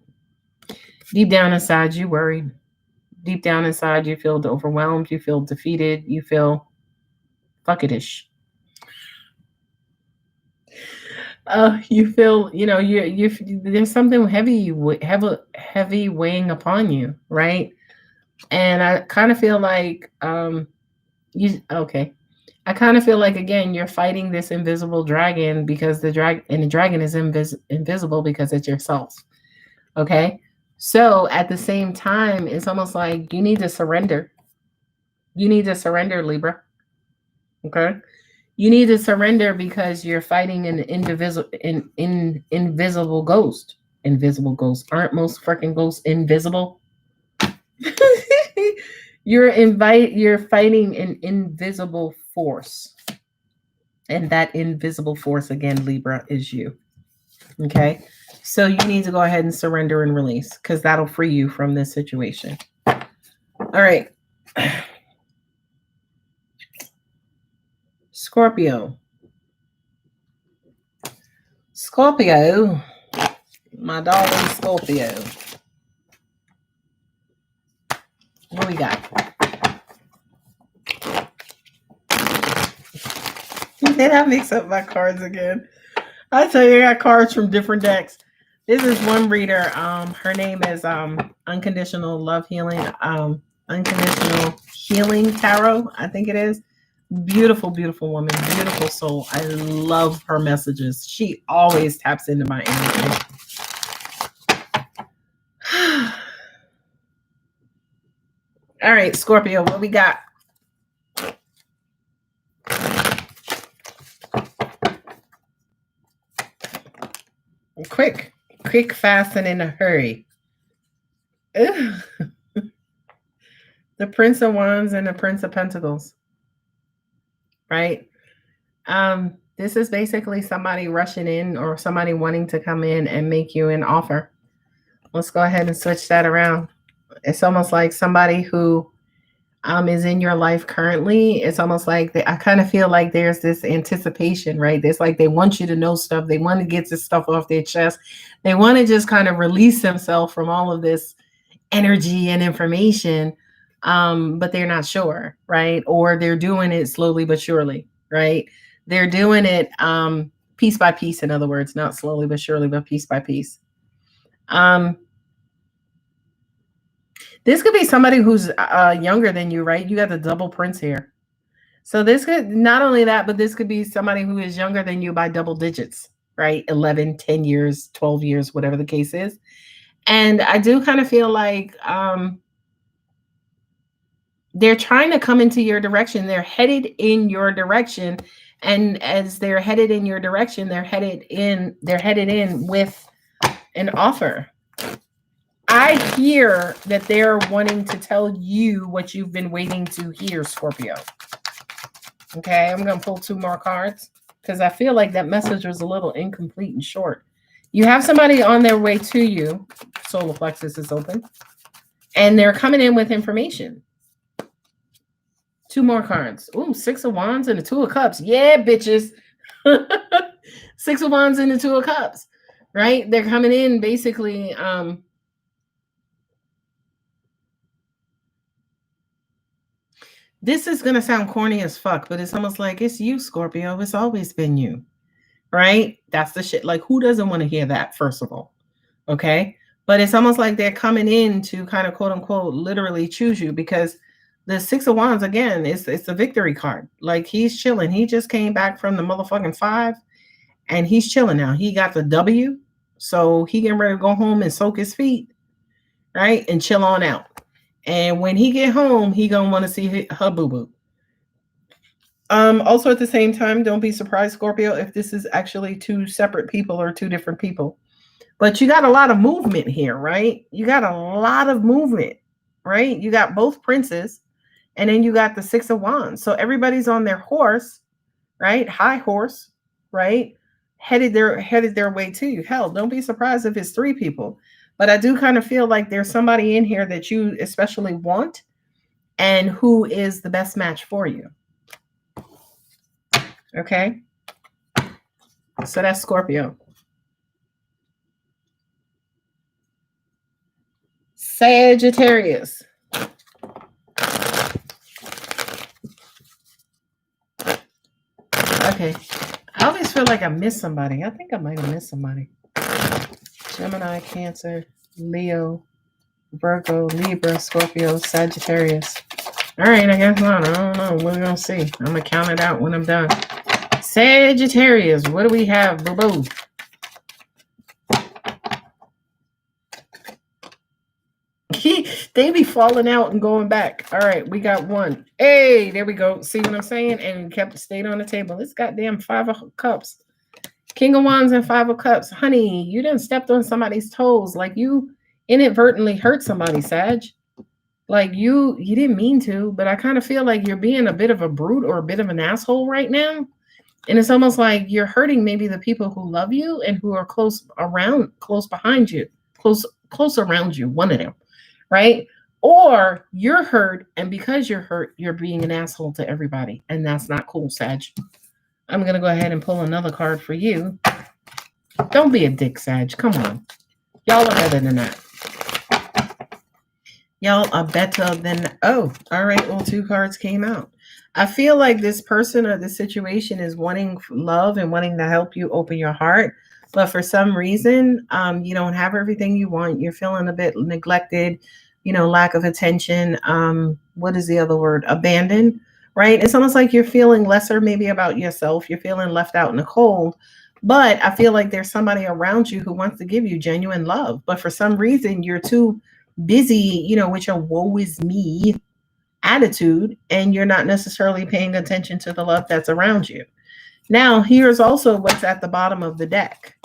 Deep down inside, you worried. Deep down inside, you feel overwhelmed, you feel defeated, you feel fuckitish. You feel, you there's something heavy weighing upon you, right? And I kind of feel like I kind of feel like, again, you're fighting this invisible dragon because the dragon is invisible because it's yourself. Okay, so at the same time, it's almost like you need to surrender. You need to surrender, Libra. Okay. You need to surrender because you're fighting an invisible ghost. Invisible ghosts. Aren't most freaking ghosts invisible? You're fighting an invisible force. And that invisible force, again, Libra, is you. Okay? So you need to go ahead and surrender and release because that'll free you from this situation. All right. Scorpio. Scorpio. My darling Scorpio. What we got? Did I mix up my cards again? I tell you, I got cards from different decks. This is one reader. Her name is Unconditional Love Healing. Unconditional Healing Tarot, I think it is. Beautiful, beautiful woman, beautiful soul. I love her messages. She always taps into my energy. All right, Scorpio, what we got? Quick, fast, and in a hurry. The Prince of Wands and the Prince of Pentacles. Right? This is basically somebody rushing in or somebody wanting to come in and make you an offer. Let's go ahead and switch that around. It's almost like somebody who is in your life currently. It's almost like I kind of feel like there's this anticipation, right? It's like they want you to know stuff. They want to get this stuff off their chest. They want to just kind of release themselves from all of this energy and information, but they're not sure, right? Or they're doing it slowly but surely, right? They're doing it piece by piece, in other words, not slowly but surely, but piece by piece. This could be somebody who's younger than you, right? You got the double prince here. So this could, not only that, but this could be somebody who is younger than you by double digits, right? 11, 10 years, 12 years, whatever the case is. And I do kind of feel like they're trying to come into your direction. They're headed in your direction. And as they're headed in your direction, they're headed in with an offer. I hear that they're wanting to tell you what you've been waiting to hear, Scorpio. Okay, I'm going to pull 2 more cards because I feel like that message was a little incomplete and short. You have somebody on their way to you. Solar plexus is open. And they're coming in with information. 2 more cards. Ooh, 6 of Wands and the 2 of Cups. Yeah, bitches. 6 of Wands and the 2 of Cups. Right? They're coming in basically... This is going to sound corny as fuck, but it's almost like it's you, Scorpio. It's always been you, right? That's the shit. Like, who doesn't want to hear that, first of all? Okay. But it's almost like they're coming in to kind of quote unquote, literally choose you because the 6 of Wands, again, it's a victory card. Like, he's chilling. He just came back from the motherfucking 5 and he's chilling now. He got the W. So he getting ready to go home and soak his feet, right? And chill on out. And when he get home, he gonna want to see her boo-boo. Also, at the same time, don't be surprised, Scorpio, if this is actually 2 separate people or 2 different people. But you got a lot of movement here, right? You got a lot of movement, right? You got both princes, and then you got the 6 of Wands. So everybody's on their horse, right? High horse, right? Headed their way to you. Hell, don't be surprised if it's 3 people. But I do kind of feel like there's somebody in here that you especially want and who is the best match for you. Okay? So that's Scorpio. Sagittarius. Okay. I always feel like I missed somebody. I think I might have missed somebody. Gemini, Cancer, Leo, Virgo, Libra, Scorpio, Sagittarius. All right, I guess not. I don't know. We're going to see. I'm going to count it out when I'm done. Sagittarius, what do we have? Boo-boo. They be falling out and going back. All right, we got 1. Hey, there we go. See what I'm saying? And stayed on the table. It's goddamn 5 of Cups. King of Wands and 5 of Cups. Honey, you done stepped on somebody's toes. Like, you inadvertently hurt somebody, Sag. Like, you didn't mean to, but I kind of feel like you're being a bit of a brute or a bit of an asshole right now. And it's almost like you're hurting maybe the people who love you and who are close behind you, close around you, one of them, right? Or you're hurt, and because you're hurt, you're being an asshole to everybody, and that's not cool, Sag. I'm gonna go ahead and pull another card for you. Don't be a dick, Sag. Come on, y'all are better than that. Y'all are better than. Oh, all right. Well, two cards came out. I feel like this person or this situation is wanting love and wanting to help you open your heart, but for some reason, you don't have everything you want. You're feeling a bit neglected, lack of attention. What is the other word? Abandoned, right? It's almost like you're feeling lesser, maybe about yourself. You're feeling left out in the cold. But I feel like there's somebody around you who wants to give you genuine love, but for some reason, you're too busy, with your woe is me attitude, and you're not necessarily paying attention to the love that's around you. Now, here's also what's at the bottom of the deck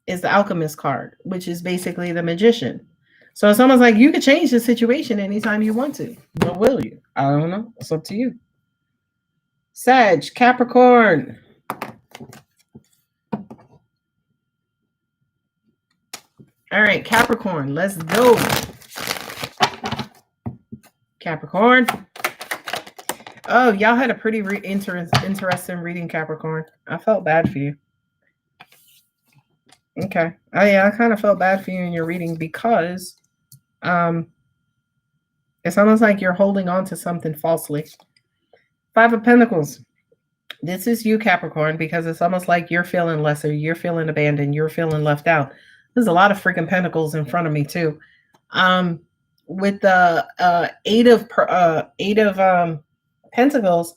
is the alchemist card, which is basically the magician. So it's almost like you could change the situation anytime you want to. But will you? I don't know. It's up to you. Sag, Capricorn. All right, Capricorn, let's go. Capricorn. Oh, y'all had a pretty interesting reading, Capricorn. I felt bad for you. Okay. Oh, yeah, I kind of felt bad for you in your reading because it's almost like you're holding on to something falsely. Five of Pentacles. This is you, Capricorn, because it's almost like you're feeling lesser, you're feeling abandoned, you're feeling left out. There's a lot of freaking pentacles in front of me too. With the eight of Pentacles,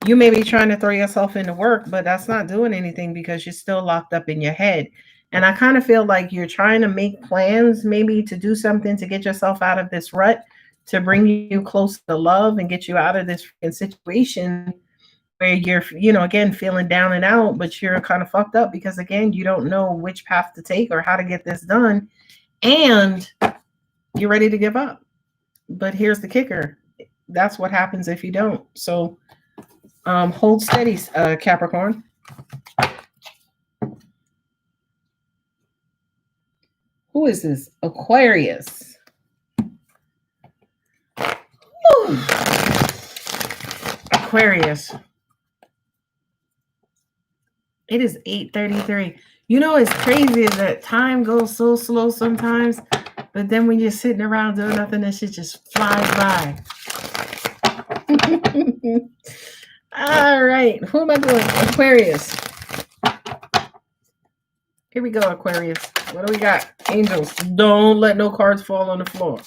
you may be trying to throw yourself into work, but that's not doing anything because you're still locked up in your head. And I kind of feel like you're trying to make plans, maybe to do something to get yourself out of this rut, to bring you close to love and get you out of this situation where you're, again, feeling down and out, but you're kind of fucked up because, again, you don't know which path to take or how to get this done. And you're ready to give up. But here's the kicker. That's what happens if you don't. So hold steady, Capricorn. Who is this? Aquarius. Ooh. Aquarius. It is 8:33. It's crazy that time goes so slow sometimes, but then when you're sitting around doing nothing, that shit just flies by. All right. Who am I doing? Aquarius. Here we go, Aquarius. What do we got? Angels. Don't let no cards fall on the floor.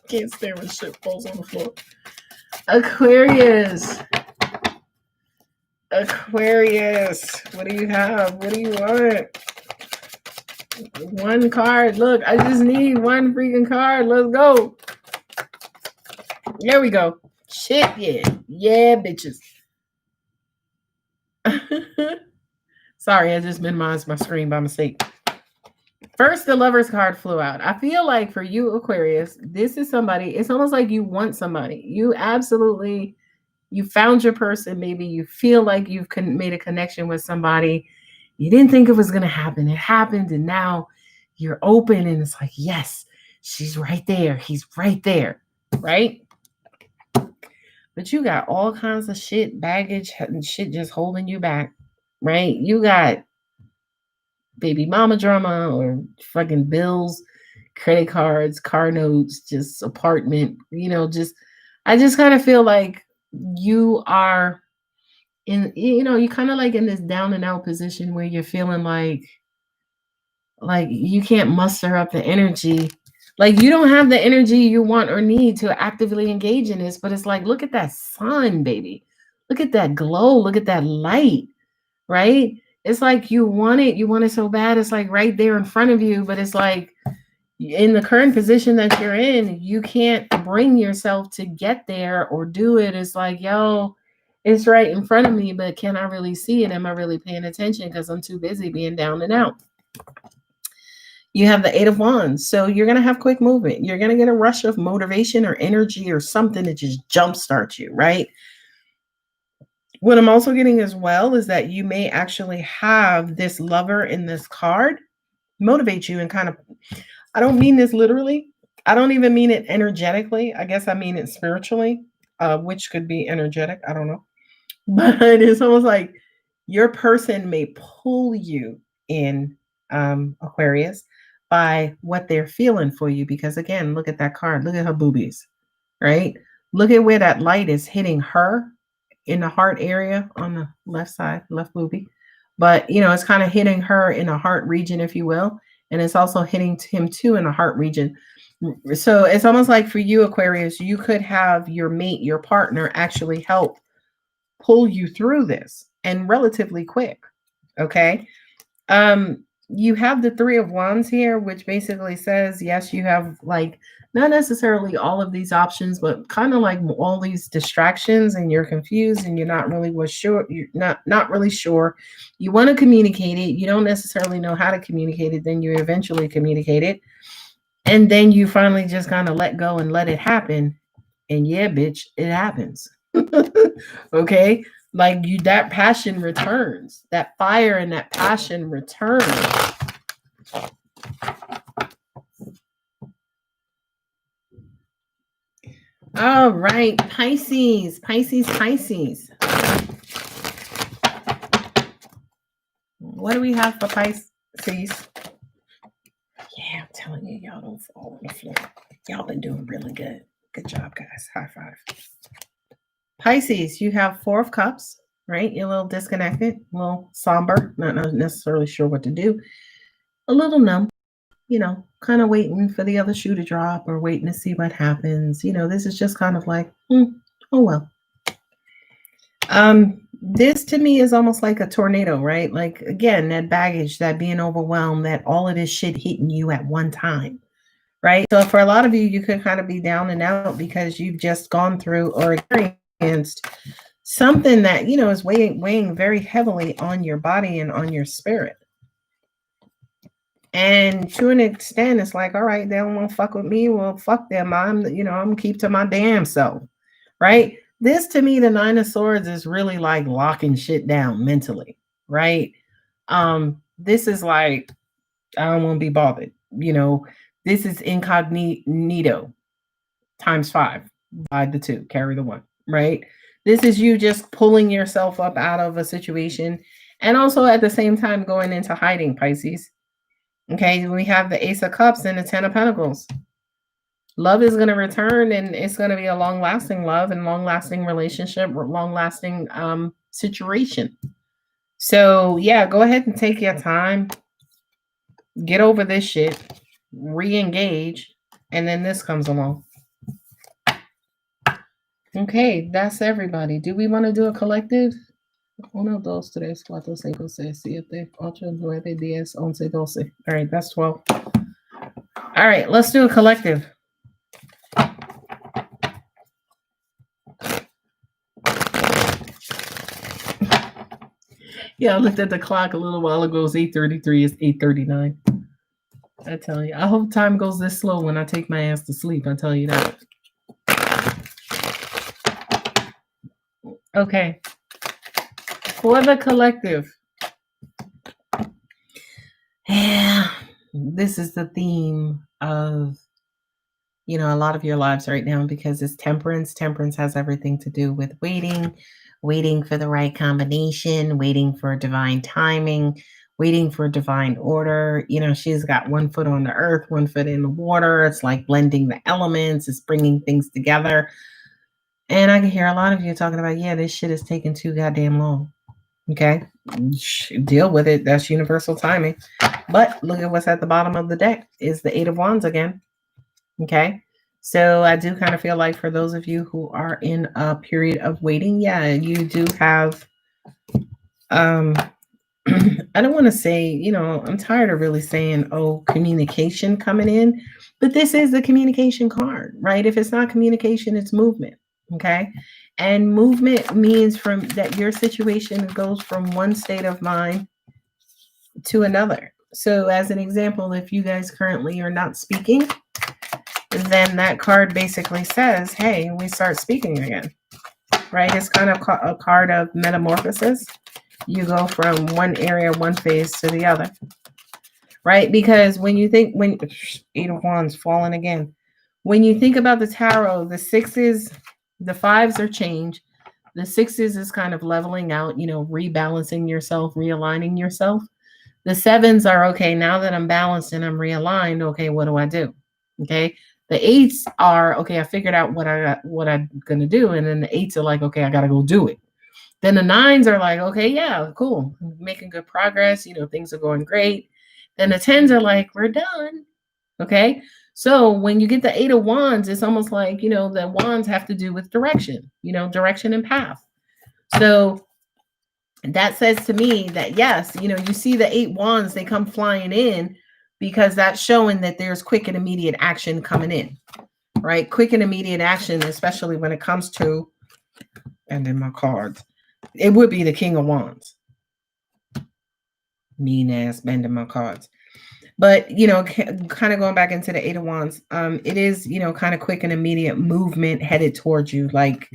Can't stand when shit falls on the floor. Aquarius. Aquarius. What do you have? What do you want? One card. Look, I just need one freaking card. Let's go. There we go. Shit, yeah. Yeah, bitches. Sorry, I just minimized my screen by mistake. First, the Lover's card flew out. I feel like for you, Aquarius, this is somebody, it's almost like you want somebody. You found your person. Maybe you feel like you've made a connection with somebody. You didn't think it was going to happen. It happened, and now you're open, and it's like, yes, she's right there. He's right there, right? But you got all kinds of shit, baggage, and shit just holding you back, right? You got baby mama drama or fucking bills, credit cards, car notes, just apartment, I just kind of feel like you are in, you kind of like in this down and out position where you're feeling like you can't muster up the energy. Like you don't have the energy you want or need to actively engage in this, but it's like, look at that sun, baby. Look at that glow. Look at that light, right? It's like you want it so bad. It's like right there in front of you, but it's like in the current position that you're in, you can't bring yourself to get there or do it. It's like, yo, it's right in front of me, but can I really see it? Am I really paying attention? Because I'm too busy being down and out. You have the Eight of Wands. So you're going to have quick movement. You're going to get a rush of motivation or energy or something that just jumpstarts you, right? What I'm also getting as well is that you may actually have this lover in this card motivate you and kind of, I don't mean this literally. I don't even mean it energetically. I guess I mean it spiritually, which could be energetic. I don't know. But it's almost like your person may pull you in, Aquarius, by what they're feeling for you. Because again, look at that card. Look at her boobies, right? Look at where that light is hitting her in the heart area on the left side, left boobie. But it's kind of hitting her in the heart region, if you will. And it's also hitting him too in the heart region. So it's almost like for you, Aquarius, you could have your mate, your partner actually help pull you through this and relatively quick. Okay. You have the Three of Wands here, which basically says, yes, you have like not necessarily all of these options, but kind of like all these distractions, and you're confused and you're not really sure. You're not really sure. You want to communicate it. You don't necessarily know how to communicate it. Then you eventually communicate it. And then you finally just kind of let go and let it happen. And yeah, bitch, it happens. Okay. Like that passion returns, that fire and that passion returns. All right, Pisces. What do we have for Pisces? Yeah, I'm telling you, y'all don't fall on the floor. Y'all been doing really good. Good job, guys. High five. Pisces, you have Four of Cups, right? You're a little disconnected, a little somber, not necessarily sure what to do, a little numb, kind of waiting for the other shoe to drop or waiting to see what happens. This is just kind of like, oh well. This to me is almost like a tornado, right? Like, again, that baggage, that being overwhelmed, that all of this shit hitting you at one time, right? So for a lot of you, you could kind of be down and out because you've just gone through or experienced something that, is weighing very heavily on your body and on your spirit. And to an extent, it's like, all right, they don't want to fuck with me. Well, fuck them. I'm gonna keep to my damn self, right? This to me, the Nine of Swords is really like locking shit down mentally, right? This is like, I don't want to be bothered. This is incognito times 5, divide the 2, carry the 1, right? This is you just pulling yourself up out of a situation and also at the same time going into hiding, Pisces. Okay, we have the Ace of Cups and the Ten of Pentacles. Love is going to return, and it's going to be a long-lasting love and long-lasting relationship, long-lasting situation. So, yeah, go ahead and take your time. Get over this shit. Re-engage. And then this comes along. Okay, that's everybody. Do we want to do a collective? 1, 2, 3, 4, 5, 6, 7, 8, 9, 10, 11, 12. All right, that's 12. All right, let's do a collective. Yeah, I looked at the clock a little while ago. It's 8:33. It's 8:39. I tell you, I hope time goes this slow when I take my ass to sleep. I tell you that. Okay. For the collective. Yeah, this is the theme of, a lot of your lives right now, because it's temperance. Temperance has everything to do with waiting for the right combination, waiting for divine timing, waiting for divine order. She's got one foot on the earth, one foot in the water. It's like blending the elements. It's bringing things together. And I can hear a lot of you talking about, yeah, this shit is taking too goddamn long. Okay, deal with it. That's universal timing. But look at what's at the bottom of the deck is the Eight of Wands again. Okay, so I do kind of feel like for those of you who are in a period of waiting, yeah, you do have, I don't want to say, I'm tired of really saying, communication coming in, but this is the communication card, right? If it's not communication, it's movement. Okay. And movement means from that your situation goes from one state of mind to another. So as an example, if you guys currently are not speaking, then that card basically says, hey, we start speaking again. right? It's kind of a card of metamorphosis. You go from one area, one phase to the other, right? Because when you think, when Eight of Wands falling again, when you think about the tarot, the sixes, the fives are change. The sixes is kind of leveling out, rebalancing yourself, realigning yourself. The sevens are okay. Now that I'm balanced and I'm realigned, okay, what do I do? Okay. The eights are okay. I figured out what I'm gonna do, and then the eights are like, okay, I gotta go do it. Then the nines are like, okay, yeah, cool, making good progress. Things are going great. Then the tens are like, we're done. Okay. So when you get the Eight of Wands, it's almost like, the wands have to do with direction, direction and path. So that says to me that, yes, you see the Eight Wands, they come flying in because that's showing that there's quick and immediate action coming in, right? Quick and immediate action, especially when it comes to, and in my cards, it would be the King of Wands. Mean ass bending my cards. But, kind of going back into the Eight of Wands, it is, kind of quick and immediate movement headed towards you. Like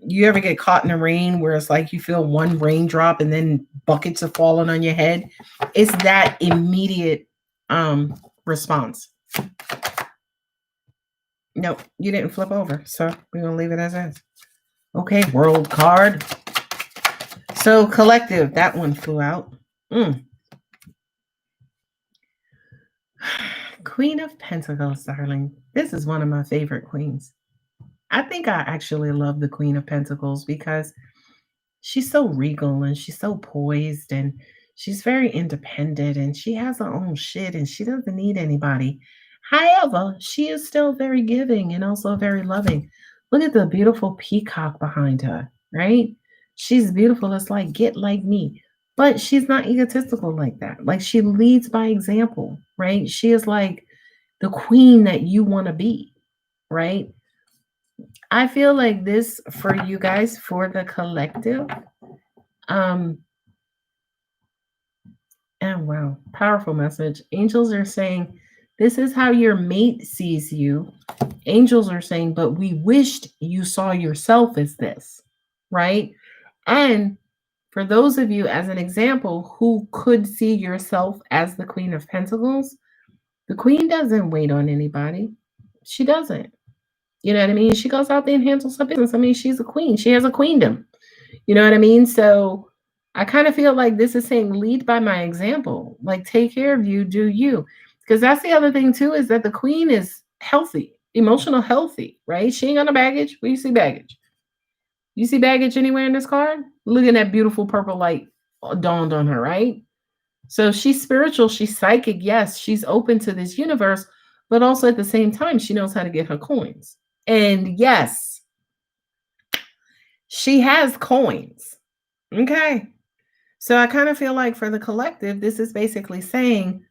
you ever get caught in the rain where it's like you feel one raindrop and then buckets are falling on your head? It's that immediate response. Nope, you didn't flip over. So we're going to leave it as is. Okay, world card. So collective, that one flew out. Queen of Pentacles, darling. This is one of my favorite queens. I think I actually love the Queen of Pentacles because she's so regal and she's so poised and she's very independent and she has her own shit and she doesn't need anybody. However, she is still very giving and also very loving. Look at the beautiful peacock behind her, right? She's beautiful. It's like, get like me. But she's not egotistical like that. Like, she leads by example, right? She is like the queen that you want to be, right? I feel like this for you guys, for the collective. And wow, powerful message. Angels are saying, this is how your mate sees you. Angels are saying, but we wished you saw yourself as this, right? And for those of you, as an example, who could see yourself as the Queen of Pentacles, the Queen doesn't wait on anybody. She doesn't. You know what I mean? She goes out there and handles her business. I mean, she's a queen. She has a queendom. You know what I mean? So I kind of feel like this is saying, lead by my example. Like, take care of you, do you. Because that's the other thing, too, is that the queen is healthy, emotional healthy, right? She ain't got no baggage. Where you see baggage? You see baggage anywhere in this card? Look at that beautiful purple light dawned on her, right? So she's spiritual. She's psychic. Yes, she's open to this universe. But also at the same time, she knows how to get her coins. And yes, she has coins. Okay. So I kind of feel like for the collective, this is basically saying,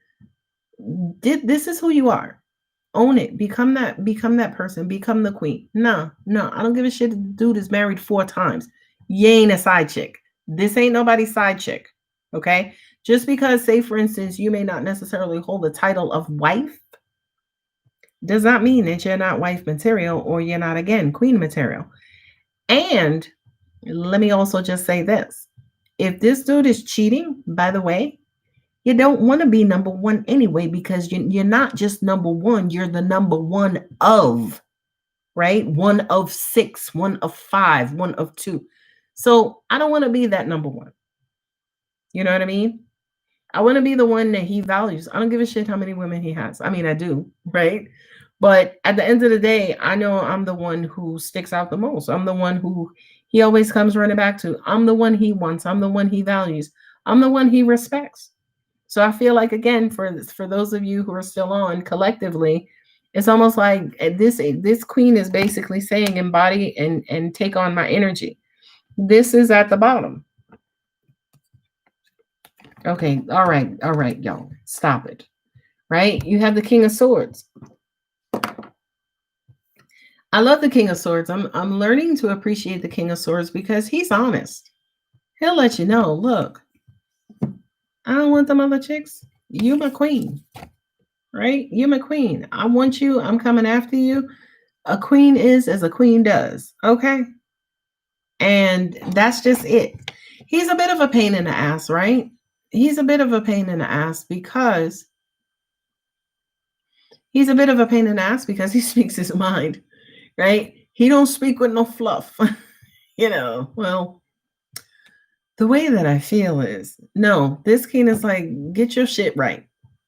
this is who you are. Own it. Become that person. Become the queen. No, I don't give a shit. The dude is married 4 times. You ain't a side chick. This ain't nobody's side chick. Okay. Just because, say, for instance, you may not necessarily hold the title of wife, does not mean that you're not wife material or you're not, again, queen material. And let me also just say this. If this dude is cheating, by the way, you don't want to be number one anyway, because you're not just number one. You're the number one of, right? 1 of 6, 1 of 5, 1 of 2. So I don't want to be that number one. You know what I mean? I want to be the one that he values. I don't give a shit how many women he has. I mean, I do, right? But at the end of the day, I know I'm the one who sticks out the most. I'm the one who he always comes running back to. I'm the one he wants. I'm the one he values. I'm the one he respects. So I feel like, again, for those of you who are still on collectively, it's almost like this queen is basically saying, embody and take on my energy. This is at the bottom. Okay, all right, y'all, stop it. Right? You have the King of Swords. I love the King of Swords. I'm learning to appreciate the King of Swords because he's honest. He'll let you know, look, I don't want them other chicks. You're my queen, right? You're my queen. I want you. I'm coming after you. A queen is as a queen does. Okay. And that's just it. He's a bit of a pain in the ass, right? He's a bit of a pain in the ass because he speaks his mind, right? He don't speak with no fluff. Well, the way that I feel is, no, this king is like, get your shit right.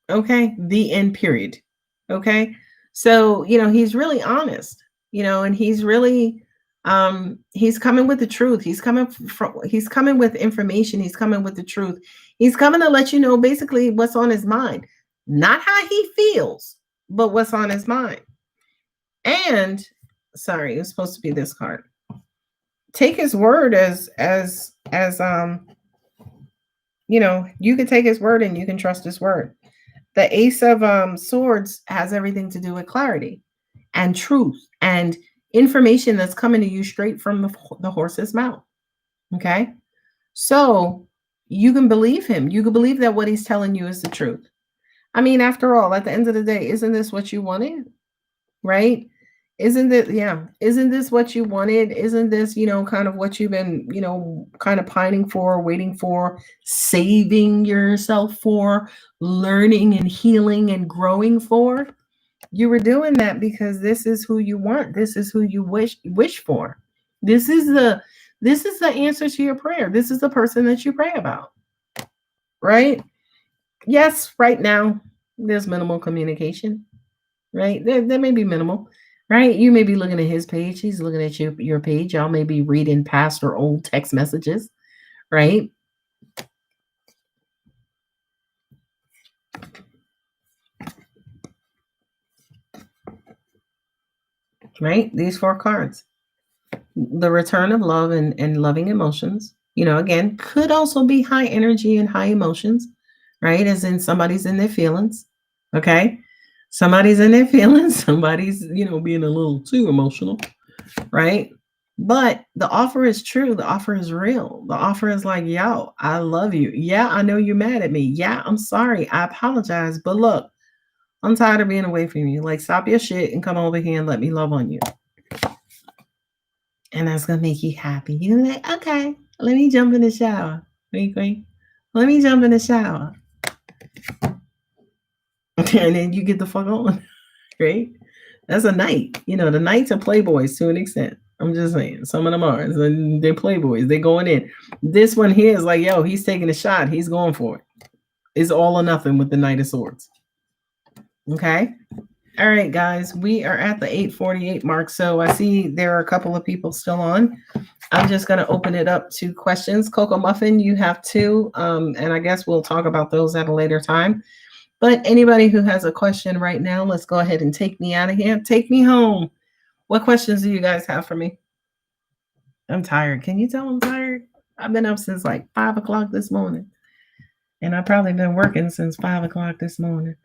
Okay? The end period. Okay? So, he's really honest, and he's really he's coming with the truth. He's coming with information. He's coming with the truth. He's coming to let you know basically what's on his mind. Not how he feels, but what's on his mind. And sorry, it was supposed to be this card. Take his word as you can take his word and you can trust his word. The Ace of Swords has everything to do with clarity and truth and information that's coming to you straight from the horse's mouth. Okay? So you can believe him. You can believe that what he's telling you is the truth. I mean, after all, at the end of the day, isn't this what you wanted? Right? Isn't this what you wanted? Isn't this, kind of what you've been, kind of pining for, waiting for, saving yourself for, learning and healing and growing for? You were doing that because this is who you want. This is who you wish for. This is the answer to your prayer. This is the person that you pray about. Right? Yes, right now there's minimal communication. Right? There may be minimal. Right? You may be looking at his page. He's looking at your page. Y'all may be reading past or old text messages. Right? Right? These 4 cards. The return of love and loving emotions. Again, could also be high energy and high emotions. Right? As in somebody's in their feelings. Okay? Somebody's in their feelings. Somebody's, being a little too emotional. Right? But the offer is true. The offer is real. The offer is like, yo, I love you. Yeah, I know you're mad at me. Yeah, I'm sorry. I apologize. But look, I'm tired of being away from you. Like, stop your shit and come over here and let me love on you. And that's going to make you happy. You're going to be like, okay, let me jump in the shower. Wink, wink. Let me jump in the shower. And then you get the fuck on. Right? That's a knight. The knights are playboys to an extent. I'm just saying. Some of them are. They're playboys. They're going in. This one here is like, yo, he's taking a shot. He's going for it. It's all or nothing with the Knight of Swords. Okay? All right, guys. We are at the 8:48 mark. So I see there are a couple of people still on. I'm just going to open it up to questions. Coco Muffin, you have 2. And I guess we'll talk about those at a later time. But anybody who has a question right now, let's go ahead and take me out of here. Take me home. What questions do you guys have for me? I'm tired. Can you tell I'm tired? I've been up since like 5 o'clock this morning. And I've probably been working since 5 o'clock this morning.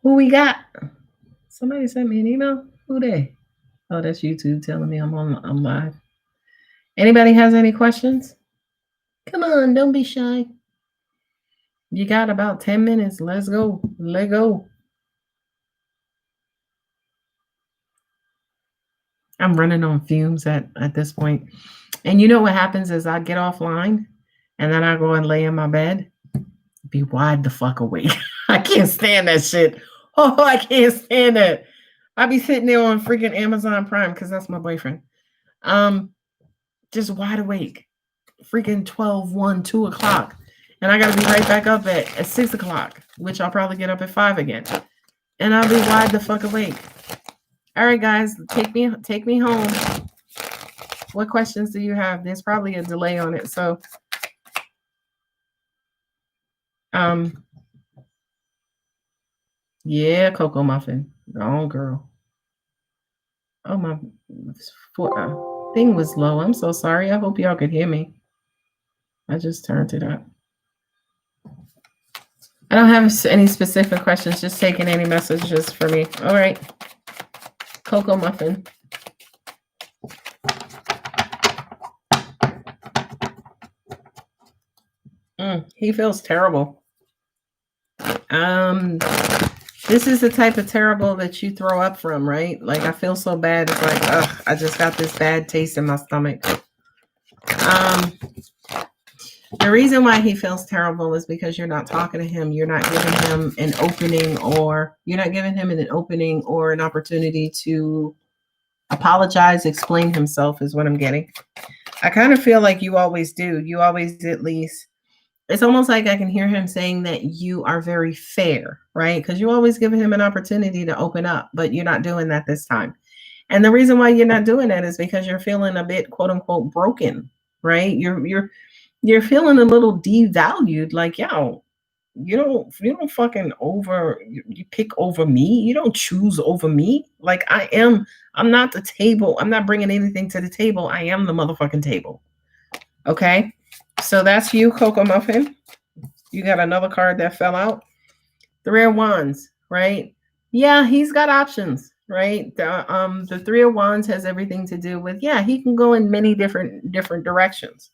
Who we got? Somebody sent me an email. Who they? Oh, that's YouTube telling me I'm live. Anybody has any questions? Come on, don't be shy. You got about 10 minutes. Let's go. Let go. I'm running on fumes at this point. And you know what happens is I get offline and then I go and lay in my bed. Be wide the fuck awake. I can't stand that shit. Oh, I can't stand that. I be sitting there on freaking Amazon Prime because that's my boyfriend. Just wide awake. Freaking 12, 1, 2 o'clock. And I got to be right back up at 6 o'clock, which I'll probably get up at 5 again. And I'll be wide the fuck awake. All right, guys, take me home. What questions do you have? There's probably a delay on it. So, yeah, Coco Muffin. Oh, girl. Oh, my thing was low. I'm so sorry. I hope y'all could hear me. I just turned it up. I don't have any specific questions, just taking any messages for me. All right. Coco Muffin. He feels terrible. This is the type of terrible that you throw up from, right? Like, I feel so bad. It's like, ugh, I just got this bad taste in my stomach. The reason why he feels terrible is because you're not talking to him. You're not giving him an opening, or you're not giving him an opening or an opportunity to apologize, explain himself is what I'm getting. I kind of feel like you always do. You always, at least, it's almost like I can hear him saying that you are very fair, right? Because you always give him an opportunity to open up, but you're not doing that this time. And the reason why you're not doing that is because you're feeling a bit, quote unquote, broken, right? You're feeling a little devalued, like, yo, you don't fucking you pick over me. You don't choose over me. Like, I'm not the table. I'm not bringing anything to the table. I am the motherfucking table. Okay? So that's you, Coco Muffin. You got another card that fell out. 3 of Wands, right? Yeah, he's got options, right? The 3 of Wands has everything to do with, yeah, he can go in many different directions.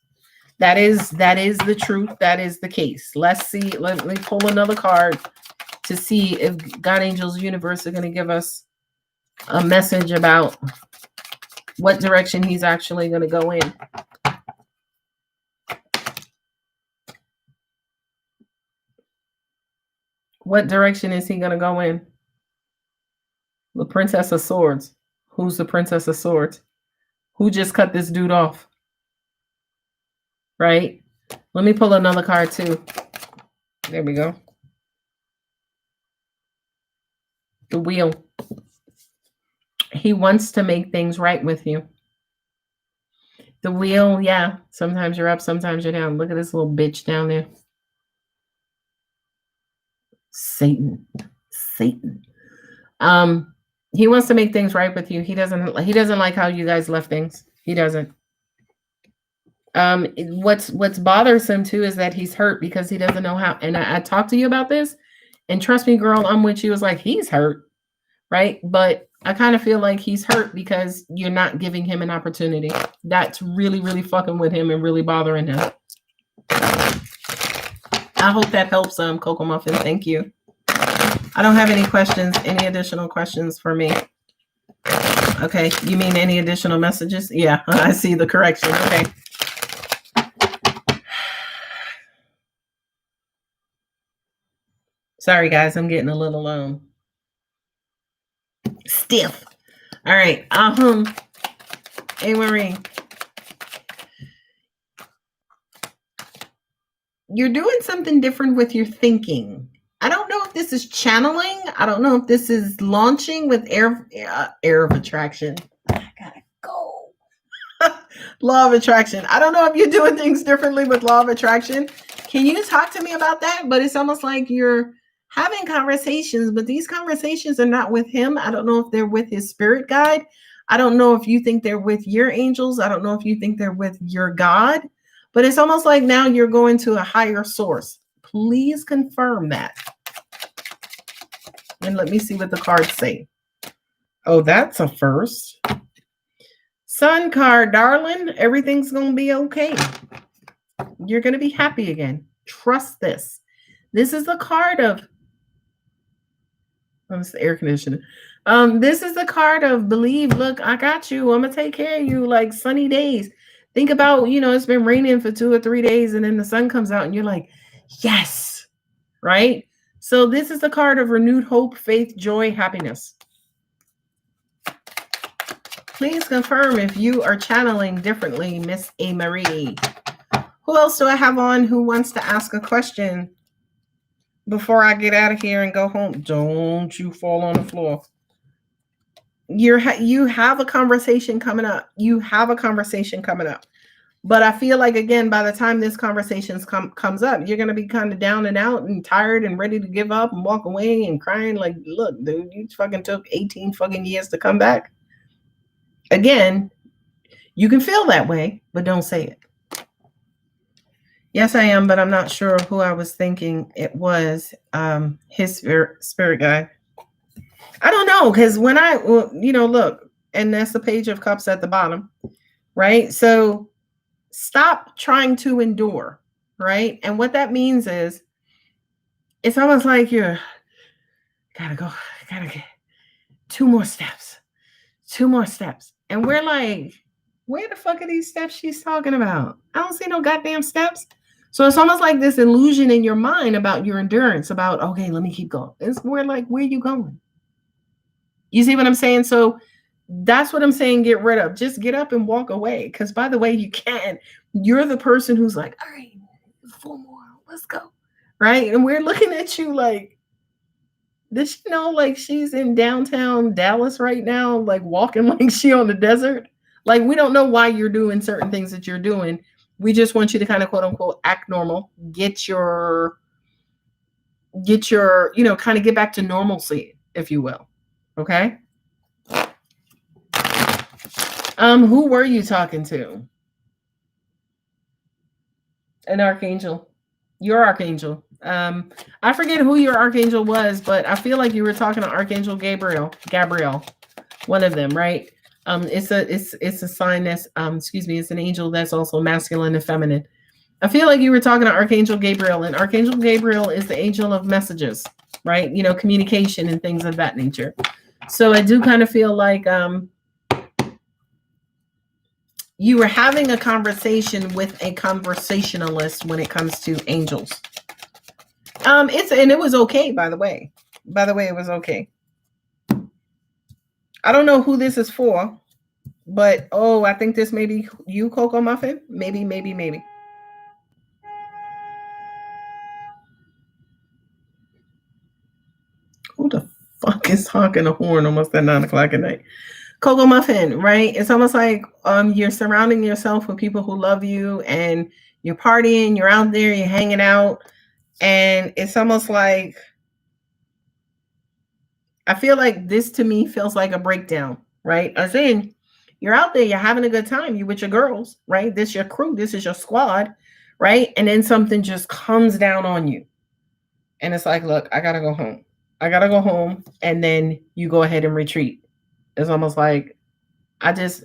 That is the truth. That is the case. Let's see. Let me pull another card to see if God, Angels, Universe are going to give us a message about what direction he's actually going to go in. What direction is he going to go in? The Princess of Swords. Who's the Princess of Swords? Who just cut this dude off? Right? Let me pull another card too. There we go. The Wheel. He wants to make things right with you. The Wheel, yeah. Sometimes you're up, sometimes you're down. Look at this little bitch down there. Satan. He wants to make things right with you. He doesn't like how you guys left things. He doesn't. What's bothersome too is that he's hurt because he doesn't know how. And I talked to you about this, and trust me, girl, I'm with you. It's like, he's hurt, right? But I kind of feel like he's hurt because you're not giving him an opportunity. That's really, really fucking with him and really bothering him. I hope that helps, Coco Muffin. Thank you. I don't have any questions. Any additional questions for me? Okay, you mean any additional messages? Yeah, I see the correction. Okay. Sorry, guys, I'm getting a little stiff. All right. Hey, Marie. You're doing something different with your thinking. I don't know if this is channeling. I don't know if this is launching with air of attraction. I gotta go. Law of attraction. I don't know if you're doing things differently with law of attraction. Can you talk to me about that? But it's almost like you're having conversations, but these conversations are not with him. I don't know if they're with his spirit guide. I don't know if you think they're with your angels. I don't know if you think they're with your God. But it's almost like now you're going to a higher source. Please confirm that. And let me see what the cards say. Oh, that's a first. Sun card, darling. Everything's going to be okay. You're going to be happy again. Trust this. This is the card of... Oh, it's the air conditioner. This is the card of believe. Look, I got you. I'm going to take care of you, like sunny days. Think about, it's been raining for 2 or 3 days and then the sun comes out and you're like, yes, right? So this is the card of renewed hope, faith, joy, happiness. Please confirm if you are channeling differently, Miss A. Marie. Who else do I have on who wants to ask a question before I get out of here and go home? Don't you fall on the floor. You have a conversation coming up. But I feel like, again, by the time this conversation comes up, you're going to be kind of down and out and tired and ready to give up and walk away and crying like, look, dude, you fucking took 18 fucking years to come back. Again, you can feel that way, but don't say it. Yes, I am, but I'm not sure who I was thinking it was. His spirit guide. I don't know, because when look, and that's the Page of Cups at the bottom, right? So stop trying to endure, right? And what that means is it's almost like you're gotta go, gotta get 2 more steps, 2 more steps. And we're like, where the fuck are these steps she's talking about? I don't see no goddamn steps. So it's almost like this illusion in your mind about your endurance, about, okay, let me keep going. It's we're like, where you going? You see what I'm saying? So that's what I'm saying. Get rid of. Just get up and walk away. Because by the way, you can't. You're the person who's like, all right, 4 more. Let's go. Right? And we're looking at you like, does she know like she's in downtown Dallas right now, like walking like she on the desert? Like we don't know why you're doing certain things that you're doing. We just want you to kind of quote unquote act normal, kind of get back to normalcy, if you will. Okay. Who were you talking to? An archangel. Your archangel. I forget who your archangel was, but I feel like you were talking to Archangel Gabriel. One of them, right? It's a sign that's it's an angel that's also masculine and feminine. I feel like you were talking to Archangel Gabriel, and Archangel Gabriel is the angel of messages, right? Communication and things of that nature. So I do kind of feel like you were having a conversation with a conversationalist when it comes to angels. It was okay, by the way. By the way, it was okay. I don't know who this is for, but I think this may be you, Coco Muffin. Maybe. Who the fuck is honking a horn almost at 9:00 at night? Coco Muffin, right? It's almost like you're surrounding yourself with people who love you, and you're partying, you're out there, you're hanging out, and it's almost like I feel like this to me feels like a breakdown, right? As in, you're out there, you're having a good time, you with your girls, right? This is your crew, this is your squad, right? And then something just comes down on you. And it's like, look, I gotta go home. And then you go ahead and retreat. It's almost like I just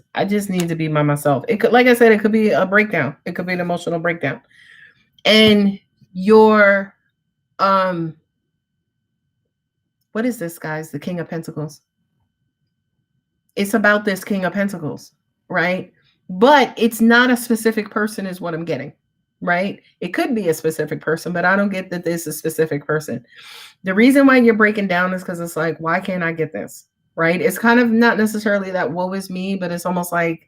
need to be by myself. It could, like I said, it could be a breakdown. It could be an emotional breakdown. And your what is this, guys? The King of Pentacles. It's about this King of Pentacles, right? But it's not a specific person is what I'm getting, right? It could be a specific person, but I don't get that this is a specific person. The reason why you're breaking down is because it's like, why can't I get this, right? It's kind of not necessarily that woe is me, but it's almost like,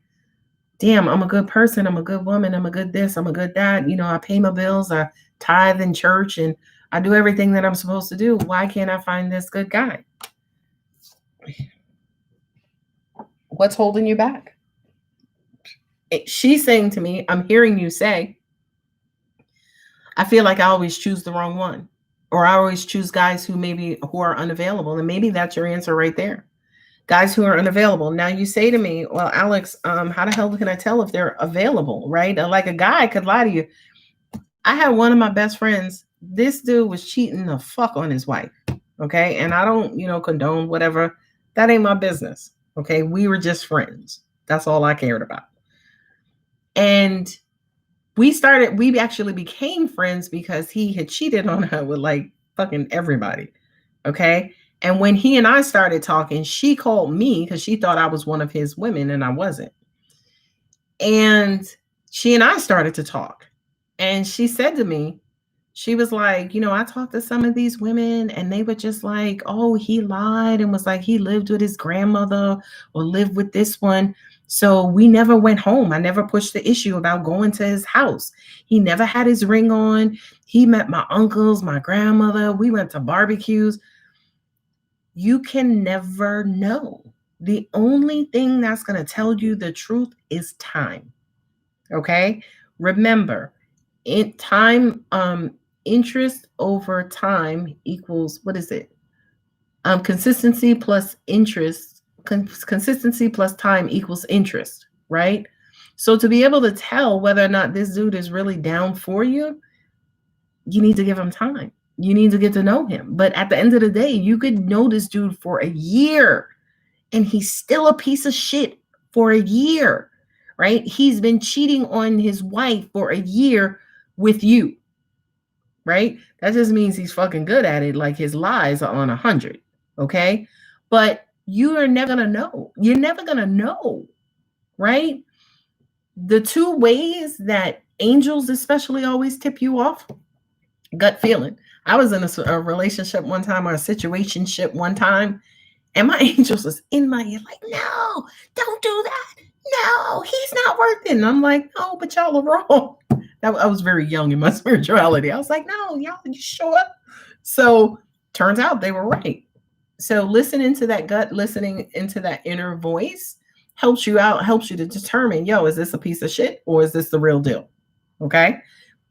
damn, I'm a good person. I'm a good woman. I'm a good this. I'm a good that. I pay my bills. I tithe in church and I do everything that I'm supposed to do. Why can't I find this good guy? What's holding you back? She's saying to me, I'm hearing you say, I feel like I always choose the wrong one, or I always choose guys who are unavailable. And maybe that's your answer right there. Guys who are unavailable. Now you say to me, well, Alex, how the hell can I tell if they're available, right? Like a guy could lie to you. I had one of my best friends. This dude was cheating the fuck on his wife. Okay. And I don't, condone whatever. That ain't my business. Okay. We were just friends. That's all I cared about. And we actually became friends because he had cheated on her with like fucking everybody. Okay. And when he and I started talking, she called me because she thought I was one of his women and I wasn't. And she and I started to talk. And she said to me, she was like, I talked to some of these women and they were just like, oh, he lied and was like, he lived with his grandmother or lived with this one. So we never went home. I never pushed the issue about going to his house. He never had his ring on. He met my uncles, my grandmother. We went to barbecues. You can never know. The only thing that's going to tell you the truth is time. Okay? Remember, interest over time equals, what is it? Consistency plus interest, consistency plus time equals interest, right? So to be able to tell whether or not this dude is really down for you, you need to give him time. You need to get to know him. But at the end of the day, you could know this dude for a year and he's still a piece of shit for a year, right? He's been cheating on his wife for a year with you, right? That just means he's fucking good at it. Like his lies are on 100. Okay. But you are never going to know. You're never going to know, right? The two ways that angels, especially, always tip you off: gut feeling. I was in a relationship one time, or a situationship one time, and my angels was in my ear, like, no, don't do that. No, he's not worth it. And I'm like, no, but y'all are wrong. I was very young in my spirituality. I was like, no, y'all, you sure? So turns out they were right. So listening to that gut, listening into that inner voice helps you out, helps you to determine, yo, is this a piece of shit or is this the real deal? Okay.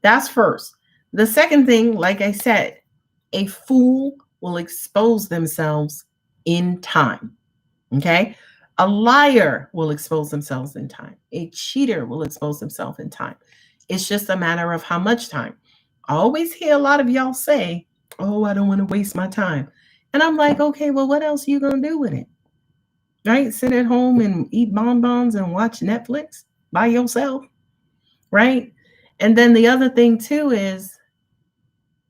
That's first. The second thing, like I said, a fool will expose themselves in time. Okay. A liar will expose themselves in time. A cheater will expose themselves in time. It's just a matter of how much time. I always hear a lot of y'all say, oh, I don't want to waste my time. And I'm like, okay, well, what else are you going to do with it? Right? Sit at home and eat bonbons and watch Netflix by yourself. Right? And then the other thing, too, is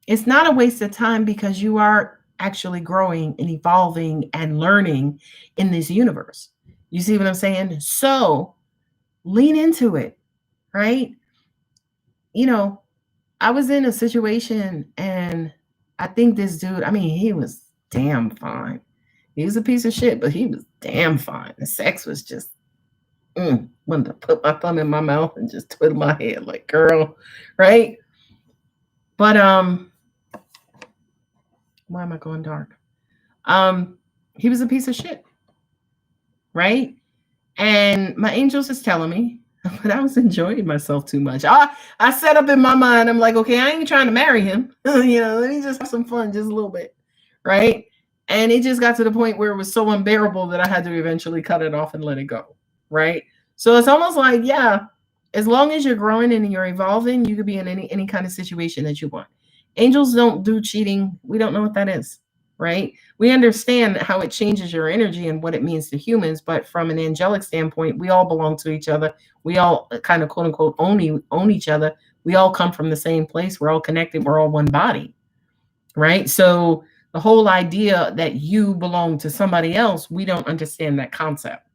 it's not a waste of time because you are actually growing and evolving and learning in this universe. You see what I'm saying? So lean into it, right? You know, I was in a situation and I think this dude, I mean, he was damn fine. He was a piece of shit, but he was damn fine. The sex was just, wanted to put my thumb in my mouth and just twiddle my head like, girl, right? But why am I going dark? He was a piece of shit, right? And my angels is telling me, but I was enjoying myself too much. I set up in my mind, I'm like, okay, I ain't trying to marry him. Let me just have some fun just a little bit, right? And it just got to the point where it was so unbearable that I had to eventually cut it off and let it go, right? So it's almost like, yeah, as long as you're growing and you're evolving, you could be in any kind of situation that you want. Angels don't do cheating. We don't know what that is, right? We understand how it changes your energy and what it means to humans, but from an angelic standpoint, we all belong to each other. We all kind of quote unquote own each other. We all come from the same place. We're all connected. We're all one body, right? So the whole idea that you belong to somebody else, we don't understand that concept.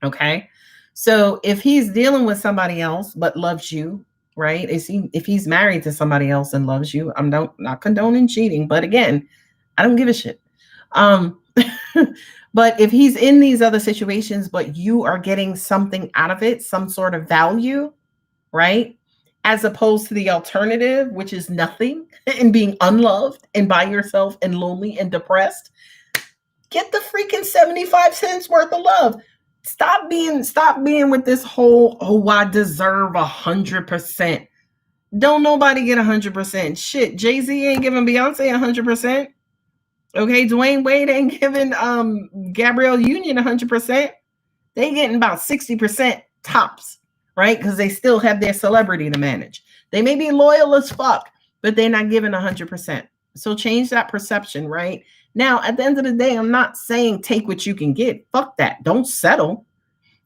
Okay. So if he's dealing with somebody else but loves you, right? If he's married to somebody else and loves you, I'm not condoning cheating, but again, I don't give a shit. Um, but if he's in these other situations, but you are getting something out of it, some sort of value, right? As opposed to the alternative, which is nothing and being unloved and by yourself and lonely and depressed, get the freaking 75 cents worth of love. Stop being with this whole, oh, I deserve 100%. Don't nobody get 100%. Shit, Jay-Z ain't giving Beyonce 100%. Okay, Dwayne Wade ain't giving Gabrielle Union 100%. They getting about 60% tops, right? Because they still have their celebrity to manage. They may be loyal as fuck, but they're not giving 100%. So change that perception, right? Now, at the end of the day, I'm not saying take what you can get. Fuck that. Don't settle.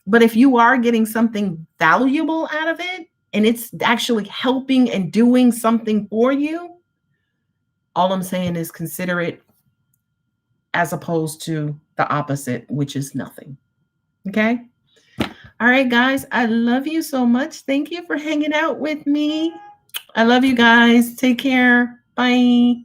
But if you are getting something valuable out of it and it's actually helping and doing something for you, all I'm saying is consider it, as opposed to the opposite, which is nothing. Okay? All right, guys, I love you so much. Thank you for hanging out with me. I love you guys. Take care. Bye.